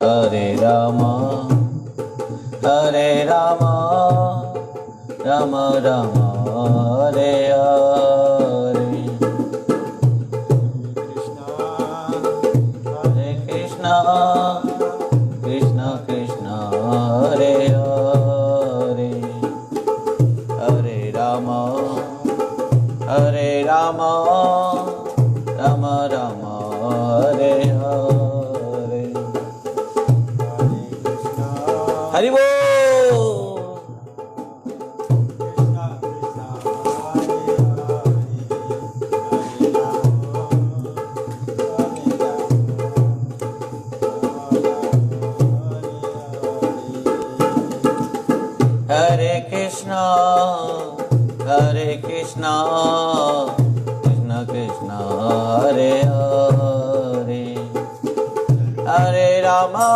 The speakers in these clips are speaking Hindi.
Hare Rama, Hare Rama, Rama Rama, Hare Hare. Hare Krishna, Krishna Krishna, Hare Hare. Hare Rama, Hare Rama, Rama Rama, Hare Hare. Hari Bol. Hare Krishna, Hare Krishna, Krishna Krishna, Hare Hare. Hare Rama,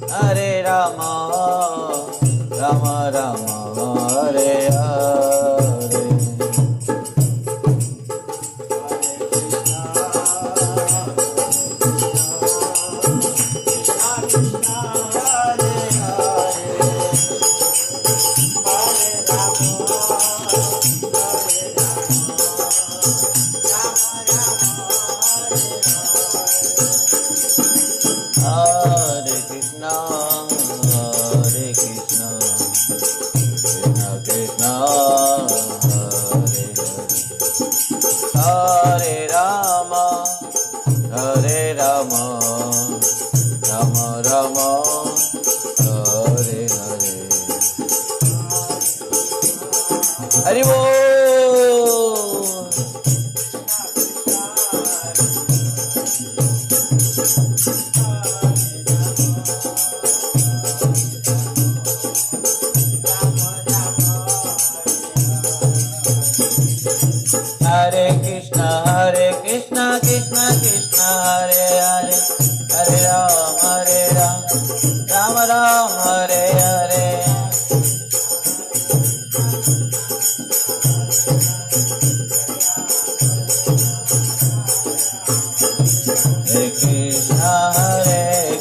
Hare Rama, Rama Rama, Hare Hare. Hare Krishna, Hare Krishna, Krishna Krishna, Hare Hare. Hare Rama, Hare Rama, Rama Rama, Hare Hare. Hari Bol. Hare Krishna, Krishna Krishna, Hare Hare. Hare Rama, Rama Rama, Hare Hare. Hare Krishna,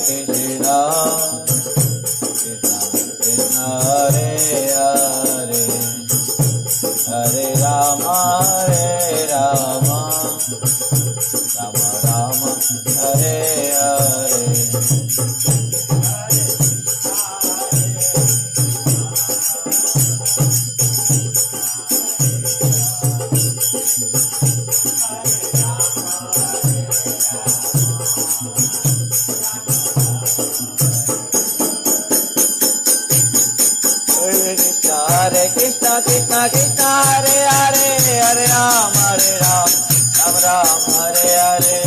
Krishna Krishna, Hare Hare. Hare Rama, Rama Rama, Hare Hare. Hare Krishna, Krishna Krishna, Hare Hare. Hare Rama, Rama Rama, Hare Hare.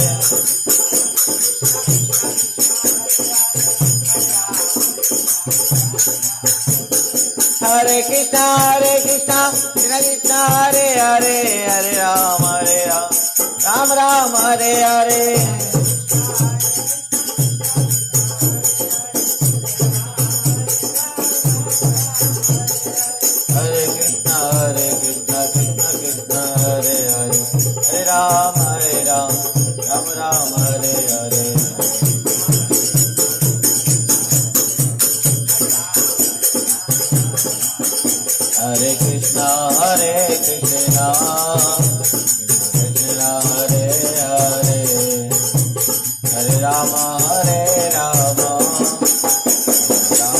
Hare Krishna, Krishna Krishna, Hare Hare. Hare Rama, Rama Rama, Hare Hare. Hare Krishna, Krishna Krishna, Hare Hare. Hare Rama, Rama Rama, Hare Hare. Hare Krishna, Krishna Krishna, Hare Hare. Hare Rama, Rama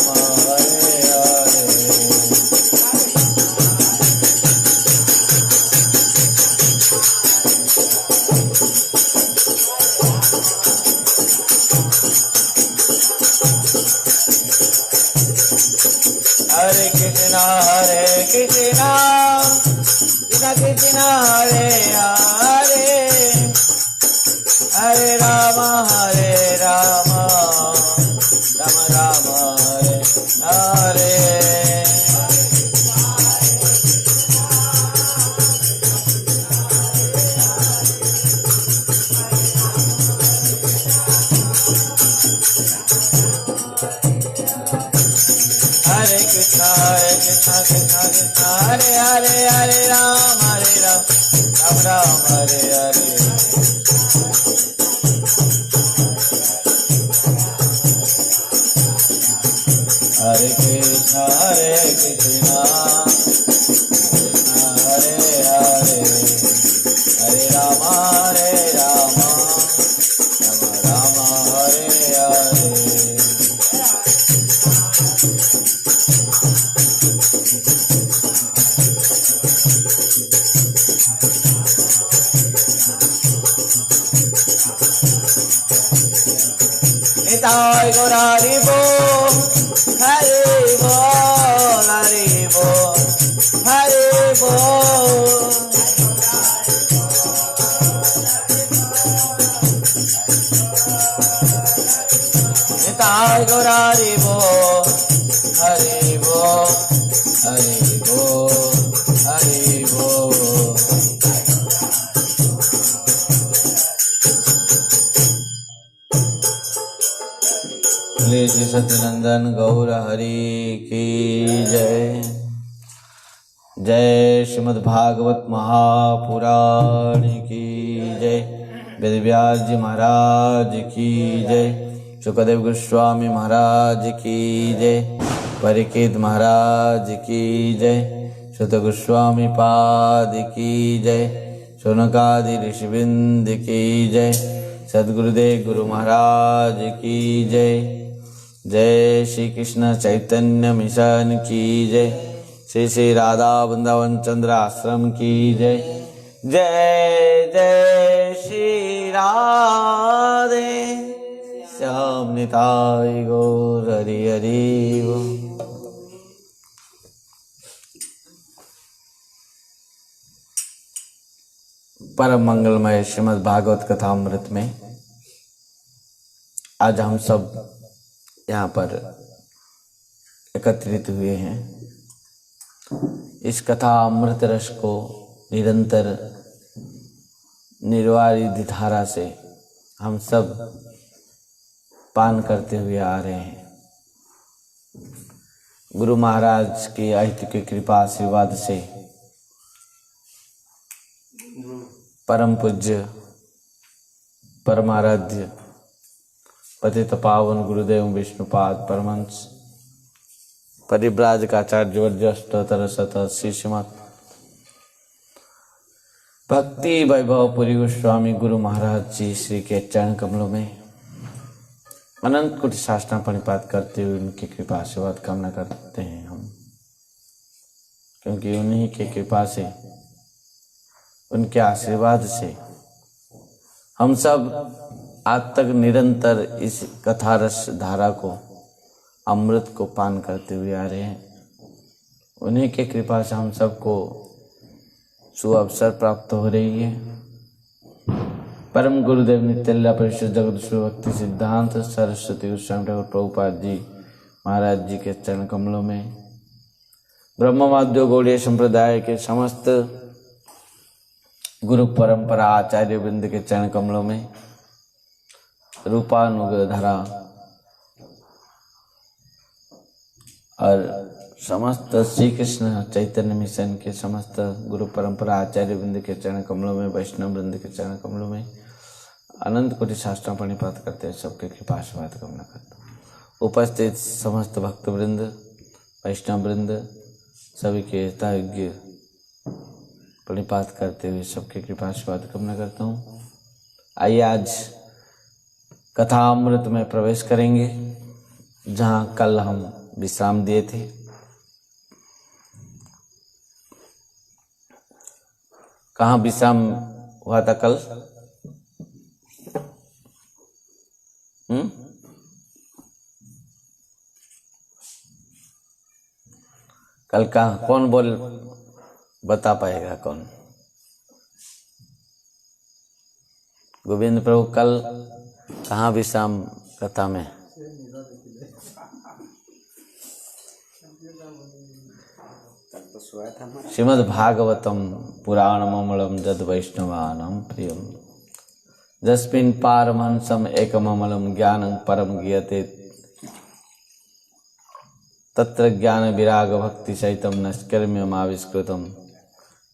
Rama, Hare Hare. Hare Krishna, Krishna Krishna, Hare Hare. Hare Rama, Rama Rama, Hare Hare. Hare Krishna, Krishna Krishna, Hare Hare. Hare Rama, Rama Rama, Hare Hare. Nitai गौर हरि बोल हरि बोल हरि बोल हरि बोल निताय गौर हरि बोल हरि बोल हरि बोल हरि बोल। श्री सच्चिदानंद गौर हरि की जय। जय श्रीमद् भागवत महापुराण की जय। वेद व्यास जी महाराज की जय। सुखदेव गोस्वामी महाराज की जय। परीक्षित महाराज की जय। सुत गोस्वामी पाद की जय। शौनकादि ऋषिवृंद की जय। सद्गुरुदेव गुरु महाराज की जय। जय श्री कृष्ण चैतन्य मिशन की जय। श्री श्री राधा वृंदावन चंद्र आश्रम की जय। जय जय श्री राधे श्याम निताय गौर हरि हरि बोल। परम मंगलमय श्रीमद् भागवत कथामृत में आज हम सब यहाँ पर एकत्रित हुए हैं। इस कथा अमृत रस को निरंतर निर्वारित धारा से हम सब पान करते हुए आ रहे हैं। गुरु महाराज की अहित की कृपा आशीर्वाद से परम पूज्य परमाराध्य पतित पावन गुरुदेव विष्णुपाद परमहंस परिव्राजकाचार्य वर्जष्टोत्तर शत श्रीमद् भक्ति वैभव पुरी गोस्वामी गुरु महाराज जी श्री के चरण कमलों में अनंत कोटि साष्टांग प्रणिपात करते हुए उनकी कृपा आशीर्वाद कामना करते हैं हम, क्योंकि उन्हीं की कृपा से उनके आशीर्वाद से हम सब आज तक निरंतर इस कथा रस धारा को अमृत को पान करते हुए आ रहे हैं। उन्हीं के कृपा से हम सबको सुअवसर प्राप्त हो रही है। परम गुरुदेव नित्य परिषद जगत भक्ति सिद्धांत सरस्वती गोस्वामी ठाकुर प्रभुपाद जी महाराज जी के चरण कमलों में ब्रह्मवाद्य गौड़ीय संप्रदाय के समस्त गुरु परंपरा आचार्य वृंद के चरण कमलों में रूपानुगधरा और समस्त श्री कृष्ण चैतन्य मिशन के समस्त गुरु परंपरा आचार्य वृंद के चरण कमलों में वैष्णव वृंद के चरण कमलों में अनंत कोटि साष्टांग प्रणिपात करते हैं। सबके कृपा आशीर्वाद कामना करता हूँ। उपस्थित समस्त भक्त वृंद वैष्णव वृंद सभी के यथायोग्य प्रणिपात करते हुए सबके कृपा आशीर्वाद कामना करता हूँ। आइए आज कथा अमृत में प्रवेश करेंगे, जहाँ कल हम विश्राम दिए थे। कहाँ विश्राम हुआ था कल? कल कहाँ कौन बता पाएगा कौन? गोविंद प्रभु कल कहाँ विश्राम कथा में? श्रीमद् भागवतम पुराणममलम जद वैष्णवानां प्रियम जस्मिन् पारमहंसम् एकममलं ज्ञानं परम गीयते तत्र ज्ञान विराग भक्ति सहितं नष्कर्म्यमाविष्कृतं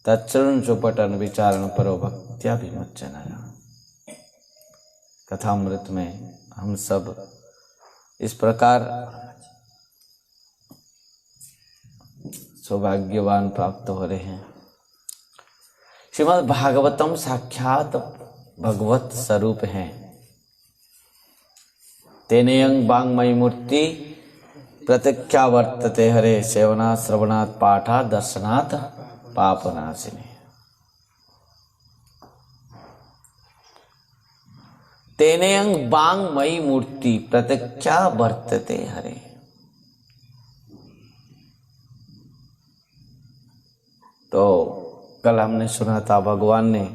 तत्सर्वं सुपठन विचारण परो भक्त्याभिमुच्यते। कथामृत में हम सब इस प्रकार सौभाग्यवान प्राप्त हो रहे हैं। श्रीमद् भागवतम साक्षात भगवत स्वरूप है। तेनेयं वाङ्मयी मूर्ति प्रत्यक्षा वर्तते हरे सेवनात् श्रवणात् पाठात् दर्शनात् पापनाशिनी। तेनेयं बांग मई मूर्ति प्रतीक्षा वर्तते हरे। तो कल हमने सुना था भगवान ने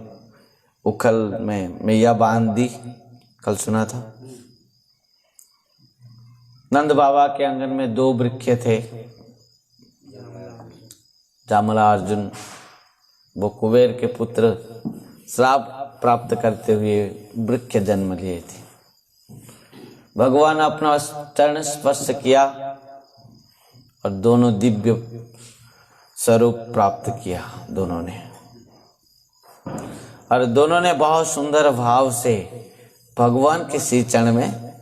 उखल में मैया बांध दी, कल सुना था। नंद बाबा के आंगन में 2 वृक्ष थे, जामला अर्जुन। वो कुबेर के पुत्र श्राप प्राप्त करते हुए वृक्ष जन्म लिए थे। भगवान अपना चरण स्पर्श किया और दोनों दिव्य स्वरूप प्राप्त किया दोनों ने, और दोनों ने बहुत सुंदर भाव से भगवान के श्री चरण में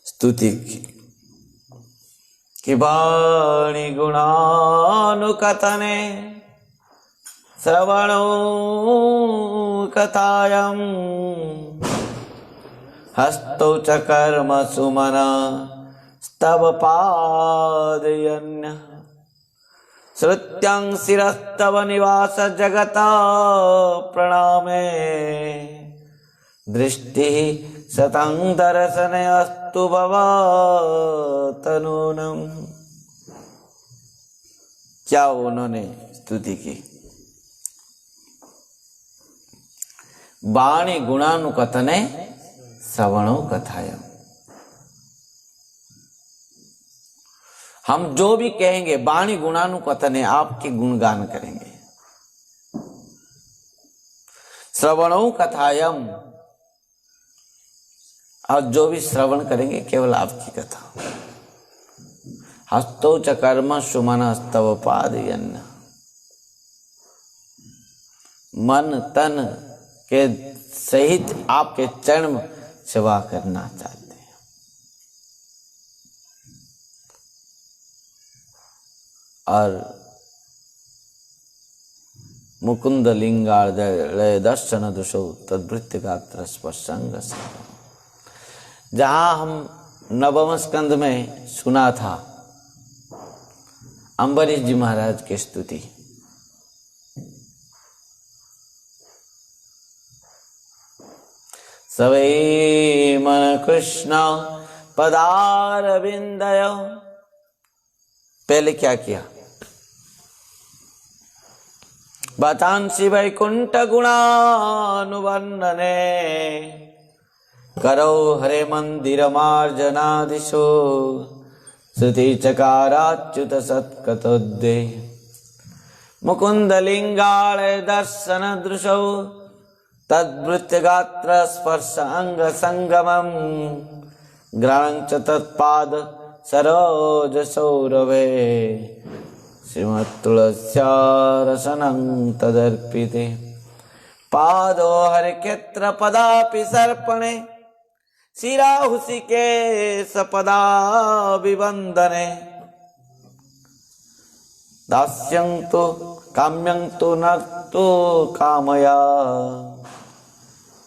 स्तुति की कि वाणी गुणानुकथने श्रवणो कथायं हस्तौ च कर्म सुमना स्तव पादयन्य श्रुत्यं शिरस्तव निवास जगता प्रणामे दृष्टि सतं दर्शने अस्तु भवतनूनम। क्या उन्होंने स्तुति की? वाणी गुणानुकथने श्रवणो कथायम। हम जो भी कहेंगे वाणी गुणानुकथने, आपके गुणगान करेंगे। श्रवणो कथायम, और जो भी श्रवण करेंगे केवल आपकी कथा। हस्तौ च कर्म सुमन स्तव पादयन्न, मन तन के सहित आपके चरण सेवा करना चाहते हैं। और मुकुंद लिंगालय दर्शन दुषो तद्वृत्ति गात्र स्पर्शंग। जहां हम नवम स्कंद में सुना था अम्बरीश जी महाराज की स्तुति, सवै मन कृष्ण पदारविंदय। पहले क्या किया? बतांसि वैकुंठ गुणानुवर्णने करौ हरे मंदिर मार्जनादिशो श्रुति चकाराच्युत सत्कतोद्दे मुकुंद लिंगालय दर्शन दृशौ तद्वृत्य गात्र स्पर्श अंग संगमम ग्रहण च तत्पाद सरोज सौरभे श्रीमत्तुलस्या रसनं तदर्पिते पादो हरिकेत्र पदापि सर्पणे शिराहुषिके सपदा विवंदने दास्यं तो काम्यं तो न तो कामया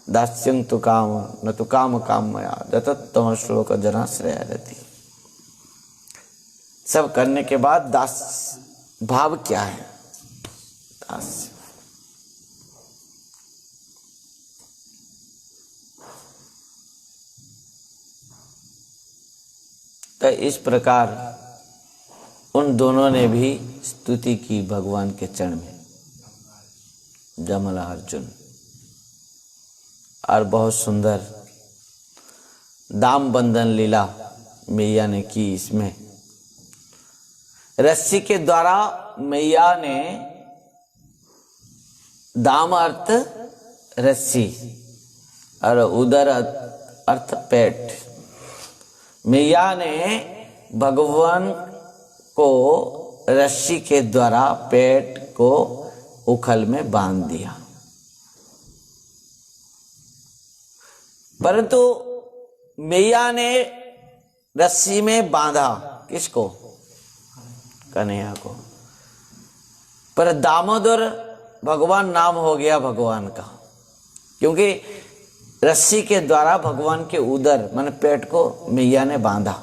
दास्यं तो काम न तो काम कामया दत्तम श्लोक जनाश्रय रहती। सब करने के बाद दास भाव क्या है? दास्य। तो इस प्रकार उन दोनों ने भी स्तुति की भगवान के चरण में, जमला अर्जुन। और बहुत सुंदर दाम बंधन लीला मैया ने की। इसमें रस्सी के द्वारा मैया ने, दाम अर्थ रस्सी और उदर अर्थ पेट, मैया ने भगवान को रस्सी के द्वारा पेट को उखल में बांध दिया। परंतु मैया ने रस्सी में बांधा किसको? कन्हैया को। पर दामोदर भगवान नाम हो गया भगवान का, क्योंकि रस्सी के द्वारा भगवान के उदर माने पेट को मैया ने बांधा।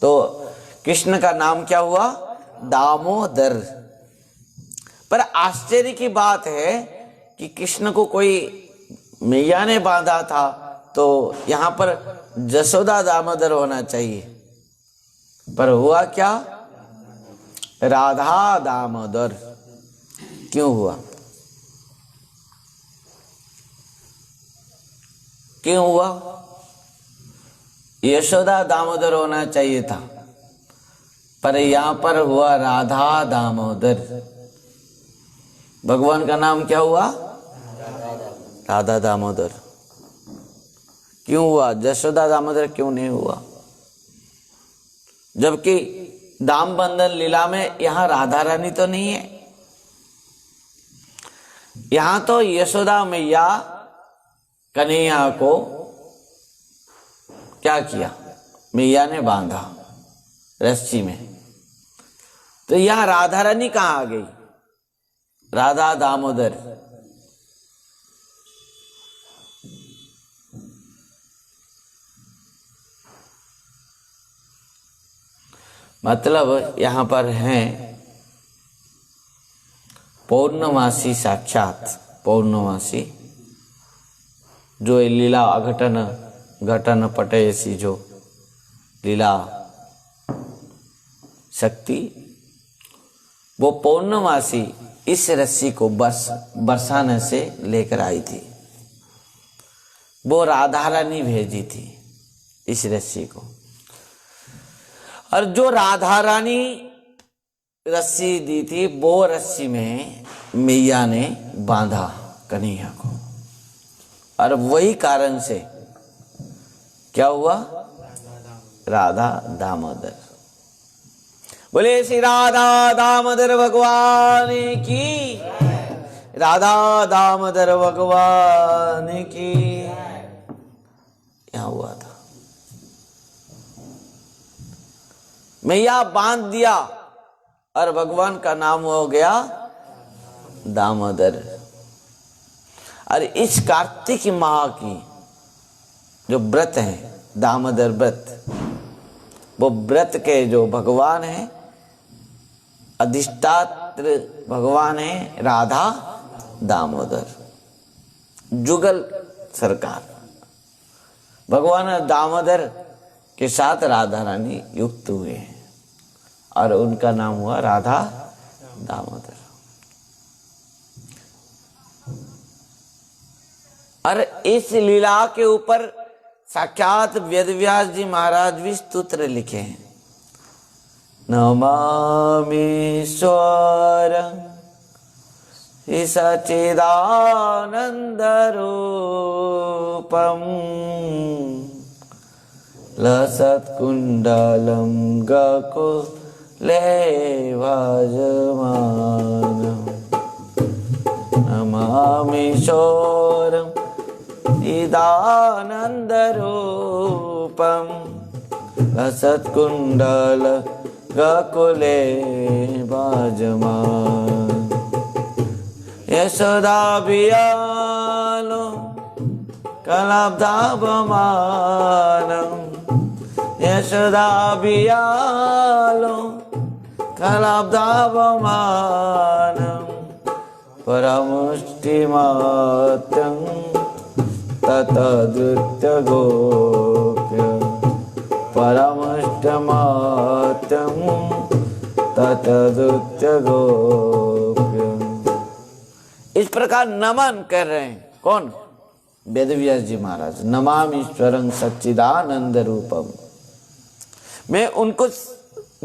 तो कृष्ण का नाम क्या हुआ? दामोदर। पर आश्चर्य की बात है कि कृष्ण को कोई मैया ने बांधा था, तो यहाँ पर जसोदा दामोदर होना चाहिए, पर हुआ क्या? राधा दामोदर। क्यों हुआ? क्यों हुआ? यशोदा दामोदर होना चाहिए था, पर यहां पर हुआ राधा दामोदर। भगवान का नाम क्या हुआ? राधा दामोदर। क्यों हुआ? यशोदा दामोदर क्यों नहीं हुआ? जबकि दाम बंधन लीला में यहां राधा रानी तो नहीं है, यहां तो यशोदा मैया कन्हैया को क्या किया? मैया ने बांधा रस्सी में। तो यहां राधा रानी कहां आ गई? राधा दामोदर। मतलब यहां पर हैं पौर्णमासी, साक्षात पौर्णमासी, जो लीला अघटन घटन पटे ऐसी जो लीला शक्ति, वो पौर्णमासी इस रस्सी को बरसाने से लेकर आई थी। वो राधा रानी भेजी थी इस रस्सी को, और जो राधा रानी रस्सी दी थी वो रस्सी में मैया ने बांधा कन्हैया को, और वही कारण से क्या हुआ? राधा दामोदर। बोले श्री राधा दामोदर भगवान की, राधा दामोदर भगवान की। यहां हुआ था, मैया बांध दिया और भगवान का नाम हो गया दामोदर। और इस कार्तिक माह की जो व्रत है दामोदर व्रत, वो व्रत के जो भगवान है, अधिष्ठात्र भगवान है राधा दामोदर, जुगल सरकार। भगवान दामोदर के साथ राधा रानी युक्त हुए हैं और उनका नाम हुआ राधा दामोदर। और इस लीला के ऊपर साक्षात वेदव्यास जी महाराज भी स्तोत्र लिखे हैं। नमामि स्वरं हि सच्चिदानंद रूपम लसत्कुंडलं गकुले वाजमानं। नमामि स्वरं चिदानन्दरूपं लसत्कुण्डल गकुले वाजमानं। यशोदाभियानो कलाब्धावमानं, यशोदाभियानो कलाब्धावमानं। परमुष्टिमात्रं ततदृत्य गोप्य, परमुष्टिमात्रं ततदृत्य गोप्य। इस प्रकार नमन कर रहे हैं कौन? वेदव्यास जी महाराज। नमामीश्वरं सच्चिदानंद रूपम। मैं उनको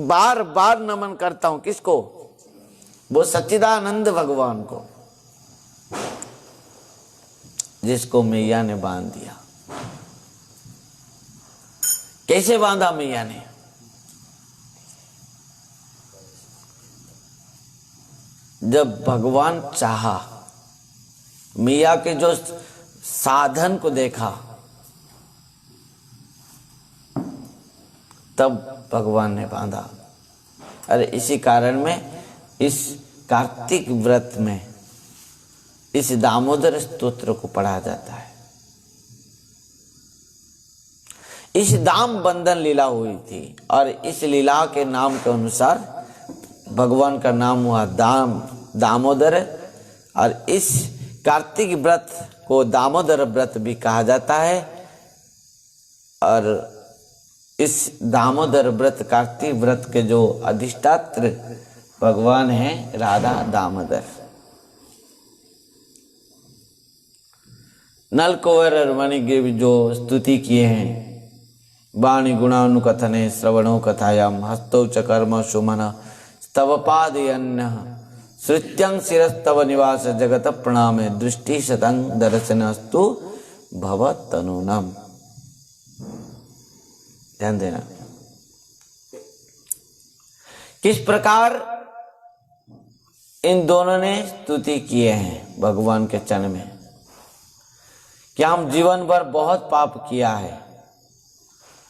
बार बार नमन करता हूं। किसको? वो सच्चिदानंद भगवान को, जिसको मैया ने बांध दिया। कैसे बांधा मैया ने? जब भगवान चाहा, मैया के जो साधन को देखा, तब भगवान ने बांधा। अरे इसी कारण में इस कार्तिक व्रत में इस दामोदर स्तोत्र को पढ़ा जाता है। इस दाम बंधन लीला हुई थी और इस लीला के नाम के अनुसार भगवान का नाम हुआ दामोदर। और इस कार्तिक व्रत को दामोदर व्रत भी कहा जाता है। और इस दामोदर व्रत, कार्तिक व्रत के जो अधिष्ठात्र भगवान हैं राधा दामोदर। नलकुंवर और मणिग्रीव जो स्तुति किए हैं, वाणी गुणानुकथने श्रवणो कथायाम हस्तौ च कर्म सुमन स्तव पादयन्नः श्रुत्यं शिरस्तव निवास जगत प्रणामे दृष्टि शतं दर्शनस्तु भवतनुनम। ध्यान देना किस प्रकार इन दोनों ने स्तुति किए हैं भगवान के चरण में। क्या हम जीवन भर बहुत पाप किया है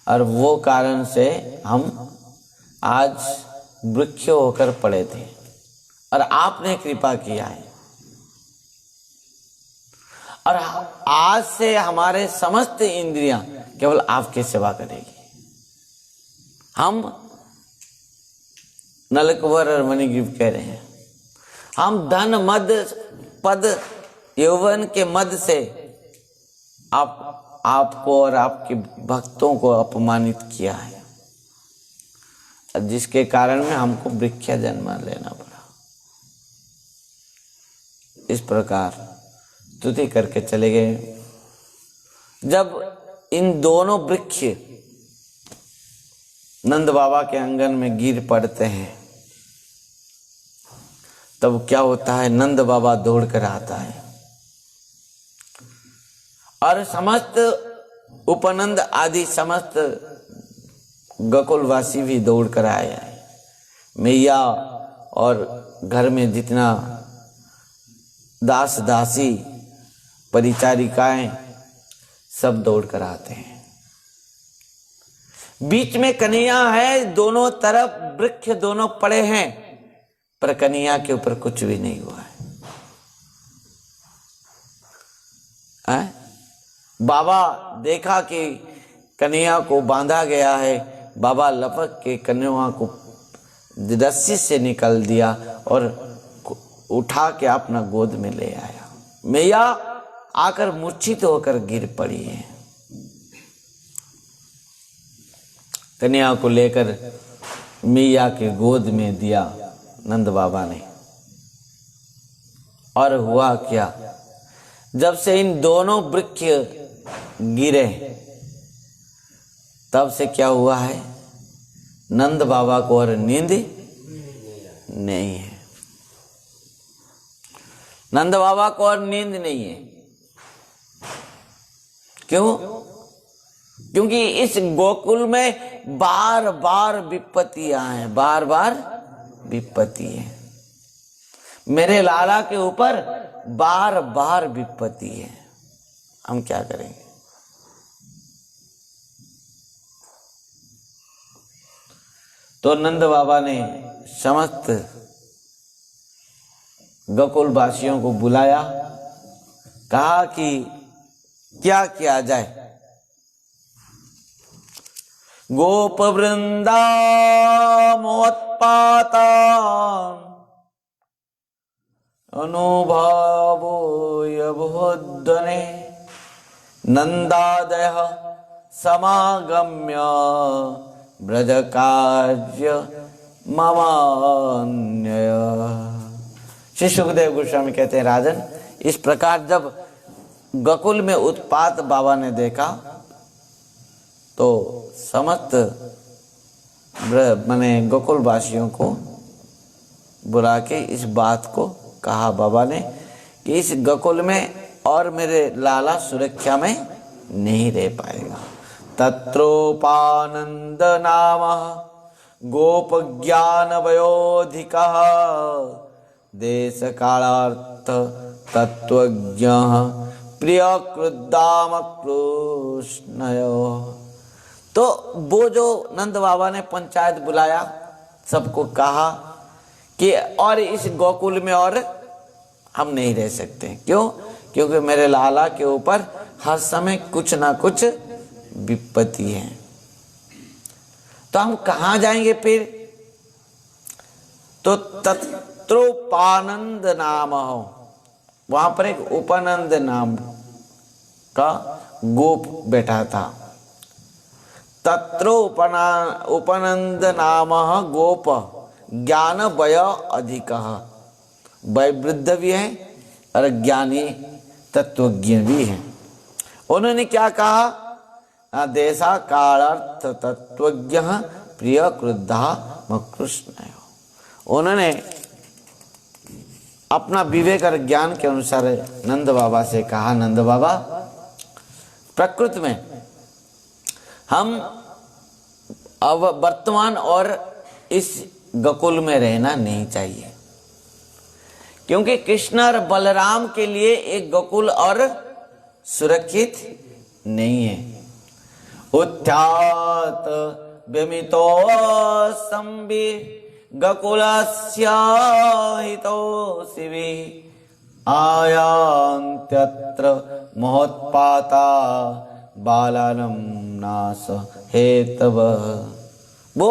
और वो कारण से हम आज वृक्ष होकर पड़े थे और आपने कृपा किया है और आज से हमारे समस्त इंद्रियां केवल आपकी सेवा करेगी। हम नलकुंवर और मणिग्रीव कह रहे हैं, हम धन मद पद यौवन के मद से आपको और आपके भक्तों को अपमानित किया है, जिसके कारण में हमको वृक्ष जन्म लेना पड़ा। इस प्रकार स्तुति करके चले गए। जब इन दोनों वृक्ष नंद बाबा के आंगन में गिर पड़ते हैं तब क्या होता है, नंद बाबा दौड़ कर आता है और समस्त उपनंद आदि समस्त गोकुलवासी भी दौड़ कर आए हैं। मैया और घर में जितना दास दासी परिचारिकाएं सब दौड़ कर आते हैं। बीच में कन्हैया है, दोनों तरफ वृक्ष दोनों पड़े हैं, पर कन्हैया के ऊपर कुछ भी नहीं हुआ है। बाबा देखा कि कन्हैया को बांधा गया है, बाबा लपक के कन्हैया को रस्सी से निकल दिया और उठा के अपना गोद में ले आया। मैया आकर मूर्छित होकर गिर पड़ी है। कन्हैया को लेकर मैया के गोद में दिया नंद बाबा ने। और हुआ क्या, जब से इन दोनों वृक्ष गिरे तब से क्या हुआ है, नंद बाबा को और नींद नहीं है। नंद बाबा को और नींद नहीं है। क्यों? क्योंकि इस गोकुल में बार बार विपत्तियां हैं, बार बार विपत्ति है। मेरे लाला के ऊपर बार बार विपत्ति है। हम क्या करेंगे? तो नंद बाबा ने समस्त गोकुल वासियों को बुलाया, कहा कि क्या किया जाए। गोप वृंदा मोत्पाता अनुभवो यबोध्वने नंदादय समागम्य ब्रज कार्य ममान्य। श्री सुखदेव गोस्वामी कहते हैं, राजन, इस प्रकार जब गोकुल में उत्पात बाबा ने देखा तो समस्त माने गोकुल वासियों को बुला के इस बात को कहा बाबा ने कि इस गोकुल में और मेरे लाला सुरक्षा में नहीं रह पाएगा। तत्रोपानंद नाम गोप ज्ञान वयोधिकः देश कालार्थ तत्वज्ञ प्रिय क्रुद्धाम कृष्णयो। तो वो जो नंद बाबा ने पंचायत बुलाया, सबको कहा कि और इस गोकुल में और हम नहीं रह सकते। क्यों? क्योंकि मेरे लाला के ऊपर हर समय कुछ ना कुछ विपत्ति है। तो हम कहाँ जाएंगे फिर? तो तत्रोपानंद नाम हो, वहां पर एक उपनंद नाम का गोप बैठा था। तत्रो उपनंद नाम गोप ज्ञान वय अधिक। वय वृद्ध भी है और ज्ञानी तत्वज्ञ भी है। उन्होंने क्या कहा, देशा कालार्थ तत्वज्ञ प्रिय क्रुद्धा मकृष्ण। उन्होंने अपना विवेक और ज्ञान के अनुसार नंद बाबा से कहा, नंद बाबा प्रकृति में हम अब वर्तमान और इस गोकुल में रहना नहीं चाहिए, क्योंकि कृष्ण और बलराम के लिए एक गोकुल और सुरक्षित नहीं है। उत्थात व्यमितो संबि गोकुलस्य हितोषिवि आयान्त्यत्र महोत्पाता बालानम नाश हेतव। वो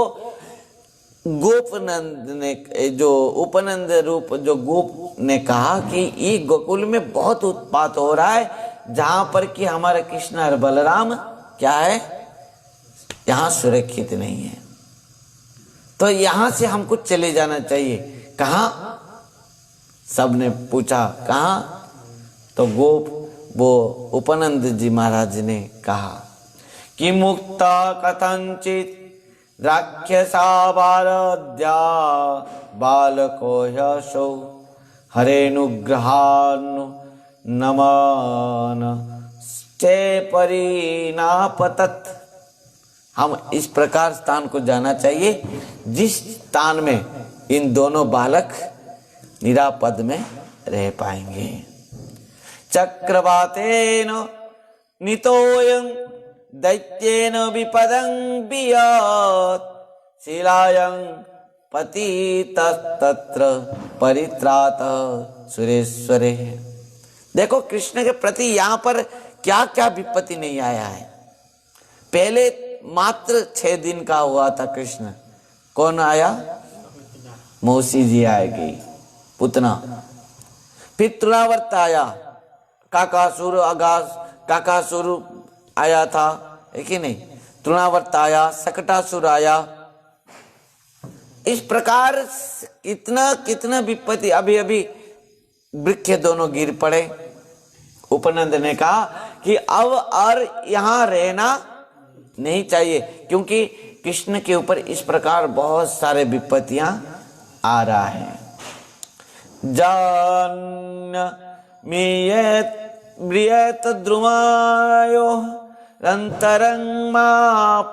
गोपनंद ने, जो उपनंद रूप जो गोप ने कहा कि ये गोकुल में बहुत उत्पात हो रहा है, जहां पर कि हमारे कृष्ण और बलराम क्या है, यहाँ सुरक्षित नहीं है, तो यहाँ से हमको चले जाना चाहिए। कहाँ? सबने पूछा कहाँ? तो गोप वो उपनंद जी महाराज ने कहा कि मुक्ता कथंचित राक्षसा बालद्या बालको ह्यसौ हरेनुग्रहान् नमन चे परिनापतत्। हम इस प्रकार स्थान को जाना चाहिए जिस स्थान में इन दोनों बालक निरापद में रह पाएंगे। चक्रवातेन नितोयं दैत्येन विपदं बियात् शिलायं पतितस्तत्र परित्रातः सुरेश्वरे। देखो कृष्ण के प्रति यहाँ पर क्या क्या विपत्ति नहीं आया है। पहले मात्र 6 दिन का हुआ था कृष्ण, कौन आया? मौसी जी आएगी, पुतना। फिर तृणावर्त आया, काकासुर काकासुर आया था, है कि नहीं? तृणावर्त आया, सकटासुर आया। इस प्रकार कितना कितना विपत्ति। अभी अभी वृक्ष दोनों गिर पड़े। उपनंद ने कहा कि अब और यहाँ रहना नहीं चाहिए, क्योंकि कृष्ण के ऊपर इस प्रकार बहुत सारे विपत्तियां आ रहा है। जान मियत द्रुमायो रंतरं मा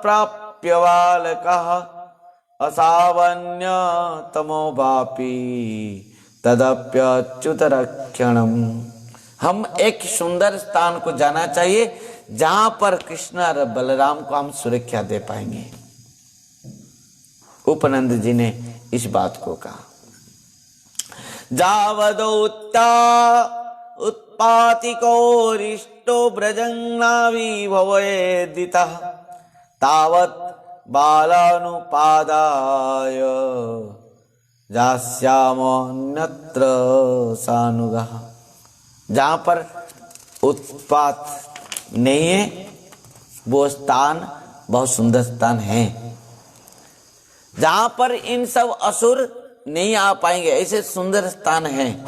प्राप्य बालकः असावन्य तमो वापी तदप्यच्युत रक्षणम्। हम एक सुंदर स्थान को जाना चाहिए जहां पर कृष्ण और बलराम को हम सुरक्षा दे पाएंगे। उपनंद जी ने इस बात को कहा। जावदोत्ता उत्पातिको रिष्टो ब्रजंगनावी भवेदितः तावत् बालानुपादाय जास्यामोऽन्यत्र सानुगः। जहां पर उत्पात नहीं है वो स्थान बहुत सुंदर स्थान है, जहां पर इन सब असुर नहीं आ पाएंगे, ऐसे सुंदर स्थान है।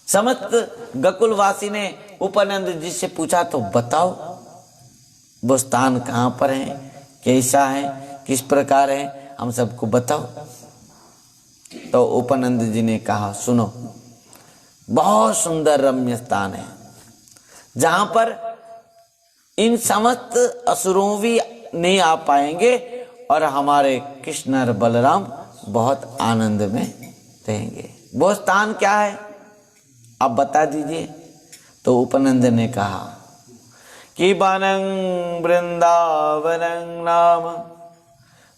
समस्त गोकुलवासी ने उपनंद जी से पूछा तो बताओ वो स्थान कहां पर है, कैसा है, किस प्रकार है, हम सबको बताओ। तो उपनंद जी ने कहा सुनो, बहुत सुंदर रम्य स्थान है जहां पर इन समस्त असुरों भी नहीं आ पाएंगे और हमारे कृष्ण और बलराम बहुत आनंद में रहेंगे। वो स्थान क्या है आप बता दीजिए। तो उपनंद ने कहा कि वनं वृंदावनं नाम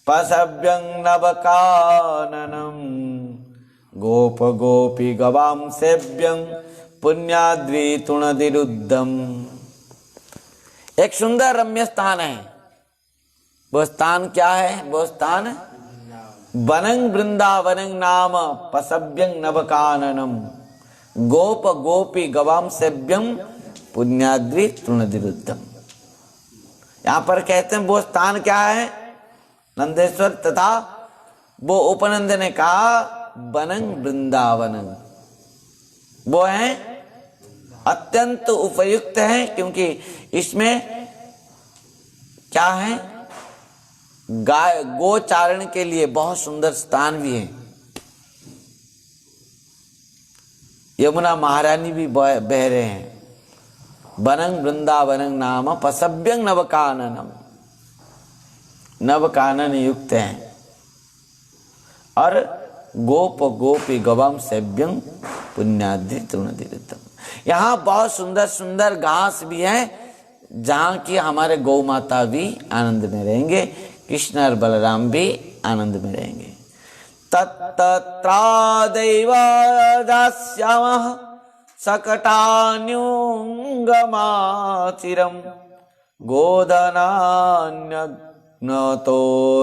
पशव्यं नवकाननं गोप गोपी गवाम सेव्यं पुण्याद्वितुणदिरुद्धम। एक सुंदर रम्य स्थान है। वो स्थान क्या है? वो स्थान वनं वृंदावनं नाम पशव्यं नवकाननं गोप गोपी गवाम सेव्यं पुण्याद्वितुणदिरुद्धम। यहाँ पर कहते हैं वो स्थान क्या है, नंदेश्वर, तथा वो उपनंद ने कहा बनंग वृंदावनंग, वो है अत्यंत उपयुक्त है, क्योंकि इसमें क्या है, गाय गोचारण के लिए बहुत सुंदर स्थान भी है। यमुना महारानी भी बह रहे हैं। बनंग वृंदावनंग नाम पसभ्यंग नवकाननम, नवकानन युक्त हैं। और गोप गोपी गवम सेव्यं पुण्याद्रि तृणधीरतम, यहाँ बहुत सुंदर सुंदर घास भी है, जहाँ की हमारे गौ माता भी आनंद में रहेंगे, कृष्ण और बलराम भी आनंद में रहेंगे। तत्त्रादैव दास्यामः सकटान्युंगमाचिरम गोधनान्यग्नतो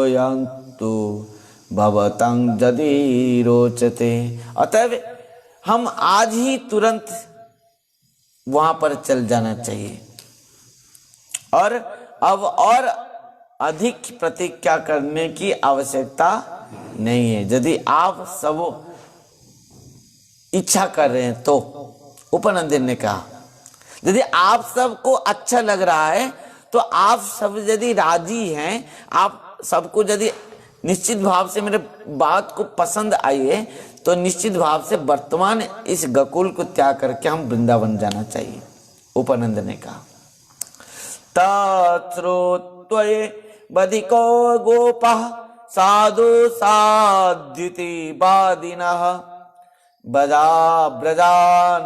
यन्तु भवतं यदि रोचते। अतएव हम आज ही तुरंत वहां पर चल जाना चाहिए, और अब और अधिक प्रतीक्षा करने की आवश्यकता नहीं है। यदि आप सब इच्छा कर रहे हैं तो, उपनंदन ने कहा, यदि आप सबको अच्छा लग रहा है तो आप सब यदि राजी हैं, आप सबको यदि निश्चित भाव से मेरे बात को पसंद आई है, तो निश्चित भाव से वर्तमान इस गकुल को त्याग करके हम वृंदावन जाना चाहिए, उपनंद ने कहा। तत्श्रुत्वये बधिको गोपः साधु साध्युति वादिनः बजा ब्रजान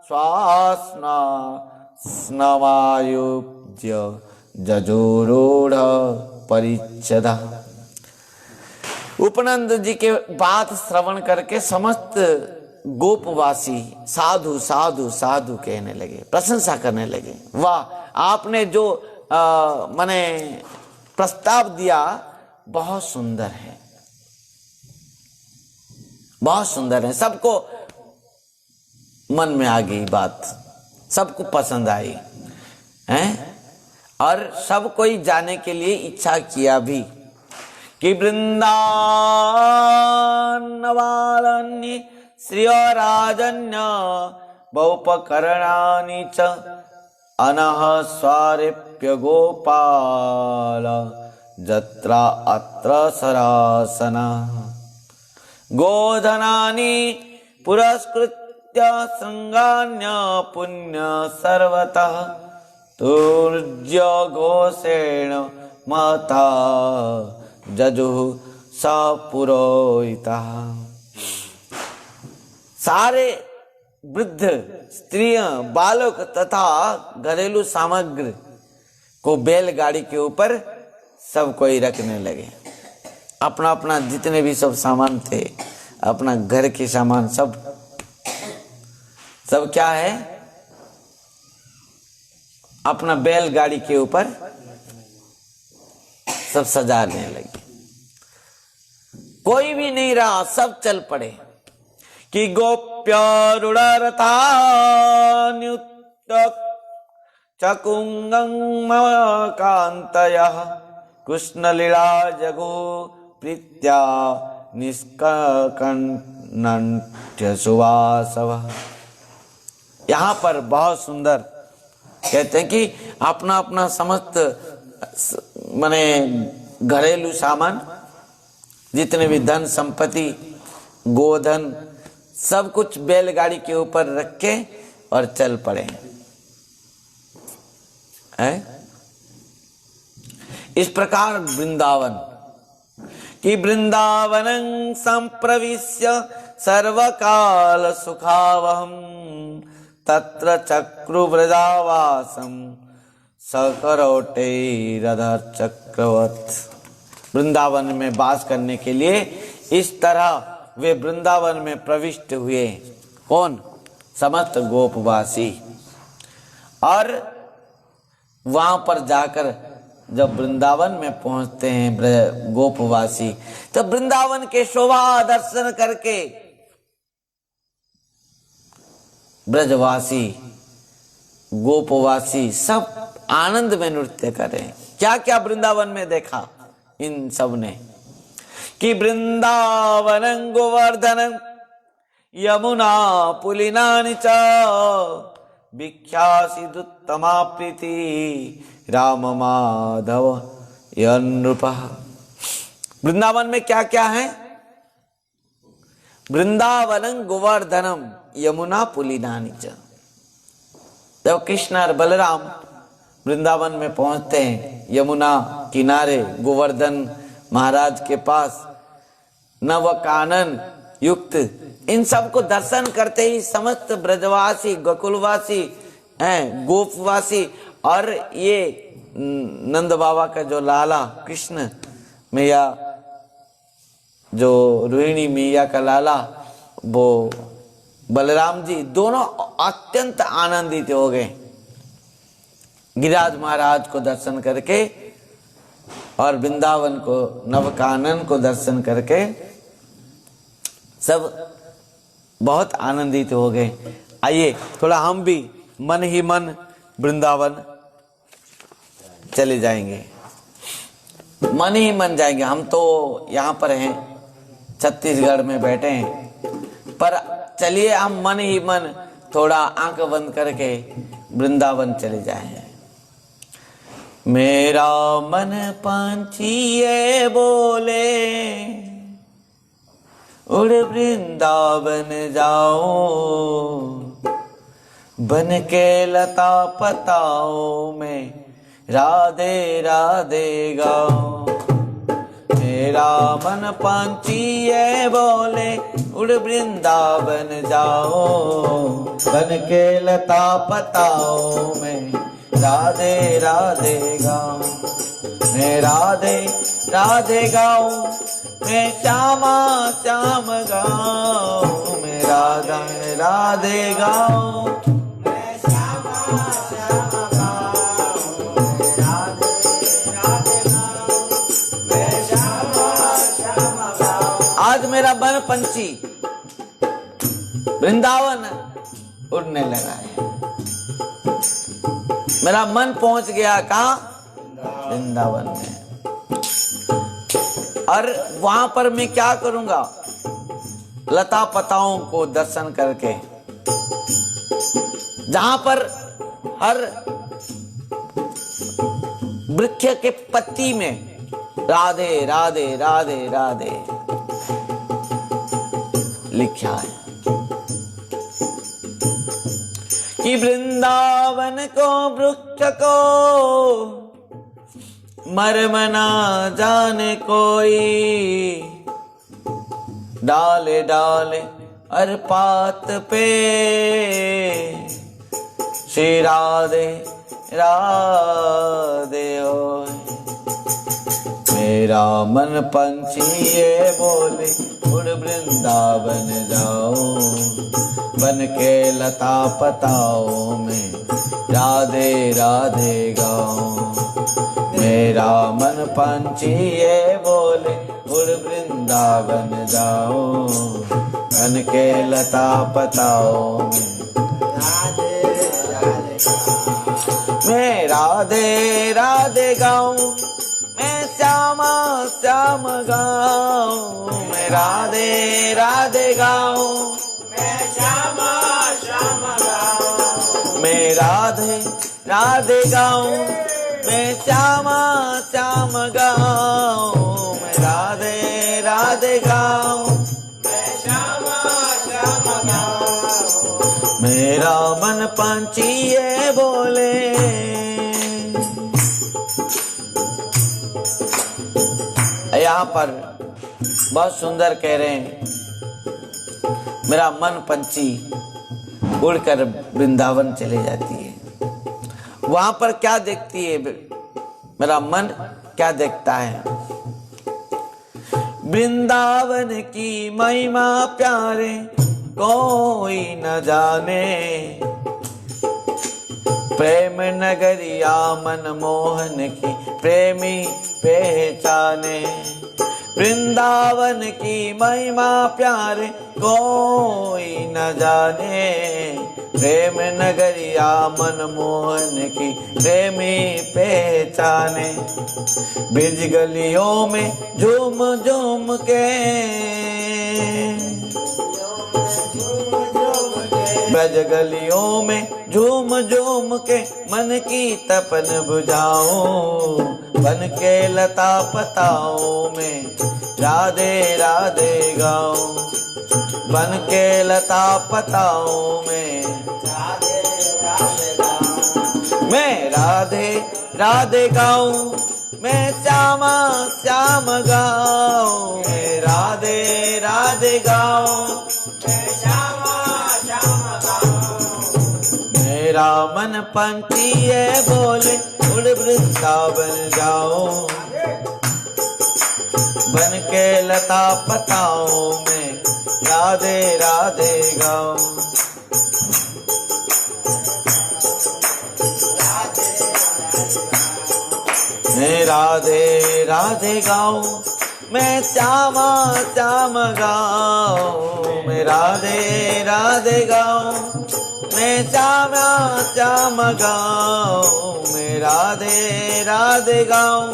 स्वास्ना स्नवायुज्य जजोरूढ़ परिच्छदा। उपनंद जी के बात श्रवण करके समस्त गोपवासी साधु साधु साधु कहने लगे, प्रशंसा करने लगे। वाह, आपने जो माने प्रस्ताव दिया बहुत सुंदर है, बहुत सुंदर है। सबको मन में आ गई बात, सबको पसंद आई हैं, और सब कोई जाने के लिए इच्छा किया भी कि वृंदावनवालन्य श्रियराजन्य बहुपकरणानि च अनः स्वारेप्य गोपाल जत्रा अत्र सरासना गोधनानि पुरस्कृत्य शृंगान्य पुण्य सर्वतः तुर्य घोषेण महता जजुः सपुरोहितः। सारे वृद्ध, स्त्रियां, बालक तथा घरेलू सामग्री को बैलगाड़ी के ऊपर सब कोई रखने लगे। अपना अपना जितने भी सब सामान थे, अपना घर के सामान सब क्या है, अपना बैलगाड़ी के ऊपर सब सजाने लगे। कोई भी नहीं रहा, सब चल पड़े कि गोप्यारूढ़रथान्युत चकुंगमकान्तयः कृष्णलीला जगो प्रीत्या निष्कण्ठ्य सुवासवः। यहाँ पर बहुत सुंदर कहते हैं कि अपना अपना समस्त माने घरेलू सामान, जितने भी धन संपत्ति, गोधन, सब कुछ बैलगाड़ी के ऊपर रख के और चल पड़े हैं। इस प्रकार वृंदावन कि वृंदावनं संप्रविश्य सर्वकाल सुखावहम तत्र चक्रुव्रजावासम सकरोटे रधर चक्रवत। वृंदावन में वास करने के लिए इस तरह वे वृंदावन में प्रविष्ट हुए। कौन? समस्त गोपवासी। और वहां पर जाकर जब वृंदावन में पहुंचते हैं गोपवासी, तो वृंदावन के शोभा दर्शन करके ब्रजवासी, गोपवासी सब आनंद में नृत्य कर रहे हैं। क्या क्या वृंदावन में देखा इन सब ने कि वृंदावनं गोवर्धनं यमुना पुलिनानि च विख्यासिदुत्तमा प्रीति राम माधव यन्नृपः। वृंदावन में क्या क्या है? वृंदावनं गोवर्धनम यमुना पुलिनानि च। जब कृष्ण और बलराम वृंदावन में पहुंचते हैं, यमुना किनारे गोवर्धन महाराज के पास नव कानन युक्त इन सब को दर्शन करते ही समस्त ब्रजवासी, गोकुलवासी हैं, गोपवासी और ये नंद बाबा का जो लाला कृष्ण मैया, जो रोहिणी मैया का लाला, वो बलराम जी, दोनों अत्यंत आनंदित हो गए गिरिराज महाराज को दर्शन करके और वृंदावन को, नवकानन को दर्शन करके सब बहुत आनंदित हो गए। आइए थोड़ा हम भी मन ही मन वृंदावन चले जाएंगे, मन ही मन जाएंगे। हम तो यहाँ पर हैं, छत्तीसगढ़ में बैठे हैं, पर चलिए हम मन ही मन थोड़ा आंख बंद करके वृंदावन चले जाएं। मेरा मन पंछी बोले उड़ वृंदावन जाओ, बन के लता पताओं में राधे राधे गाओ। मेरा मन पंछी बोले उड़ वृंदावन जाओ, बन के लता पताओं में राधे राधे गाओ। मैं राधे राधे गाओ, मैं श्यामा श्याम गाओ। मैं राधा राधे गाओ, मैं श्यामा श्याम गाओ। मैं राधे राधे गाओ, मैं श्यामा श्याम गाओ। आज मेरा मन पंछी वृंदावन उड़ने लगा है। मेरा मन पहुंच गया कहाँ? वृंदावन में। और वहां पर मैं क्या करूंगा? लता पताओं को दर्शन करके, जहां पर हर वृक्ष के पत्ती में राधे राधे राधे राधे लिखा है कि वृंदावन को वृक्ष को मर्म ना जाने कोई, डाले डाले हर पात पे श्री राधे राधे होए। मेरा मन पंछी ये बोले उड़ वृंदावन जाओ, बन के लता पताओं में राधे राधे गाओ। मेरा मन पंछी ये बोले उड़ वृंदावन जाओ, बन के लता पताओं में राधे राधे गाओ। मैं राधे राधे गाऊं, मैं श्यामा श्याम गाऊं। मैं राधे राधे गाऊं, मैं श्यामा श्याम गाऊं। मैं राधे राधे गाऊं, मैं श्यामा श्याम गाऊं। मैं राधे राधे गाऊं, मैं श्यामा श्याम गाऊं। मेरा मन पंछी ये बोले। यहाँ पर बहुत सुंदर कह रहे हैं, मेरा मन पंछी उड़कर वृंदावन चले जाती है। वहां पर क्या देखती है? मेरा मन क्या देखता है? वृंदावन की महिमा प्यारे कोई न जाने, प्रेम नगरिया मनमोहन की प्रेमी पहचाने। वृंदावन की महिमा प्यारे कोई न जाने। प्रेम नगरिया मनमोहन की प्रेमी पहचाने। ब्रिज गलियों में झूम झूम के, ब्रज गलियों में झूम झूम के मन की तपन बुझाऊं। बन के लता पताओं में राधे राधे गाऊं। बन के लता पताओं में राधे राधे गाऊं। मैं राधे राधे गाऊं, मैं श्यामा श्याम गाऊं। मैं राधे राधे गाऊं, मैं श्यामा श्याम गाऊं। मेरा मन पंछी है बोले उड़ वृंदावन जाऊं। बन के लता पताओं में राधे राधे गाऊं। मैं राधे राधे गाऊं, मैं श्यामा श्याम गाऊं। मैं राधे राधे गाऊं, मैं श्यामा श्याम गाऊं। मैं राधे राधे गाऊं,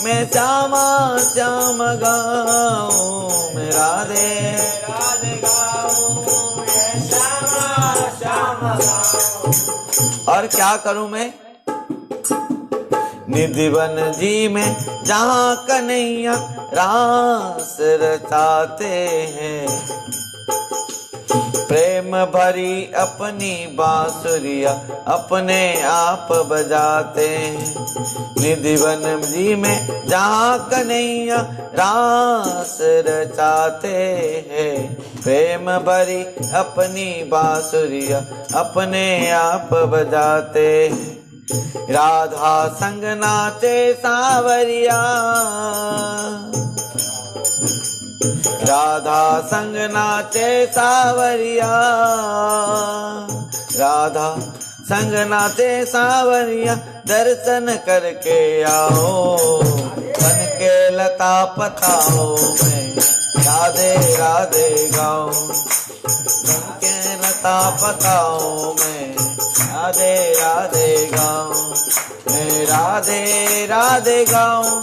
मैं श्यामा श्याम गाऊं। मैं राधे राधे गाऊं, मैं श्यामा श्याम गाऊं। और क्या करूं मैं? निधिवन जी में जहाँ कन्हैया रास रचाते हैं। प्रेम भरी अपनी बांसुरिया अपने आप बजाते हैं। निधिवन जी में जहाँ कन्हैया रास रचाते हैं। प्रेम भरी अपनी बांसुरिया अपने आप बजाते हैं। राधा संग नाचे सांवरिया, राधा संग नाचे सांवरिया। राधा संग नाचे सांवरिया, दर्शन करके आओ। बन के लता पताओं में राधे राधे गाऊं। बन के लता पताओं में राधे राधे गाऊं। मैं राधे राधे गाऊं,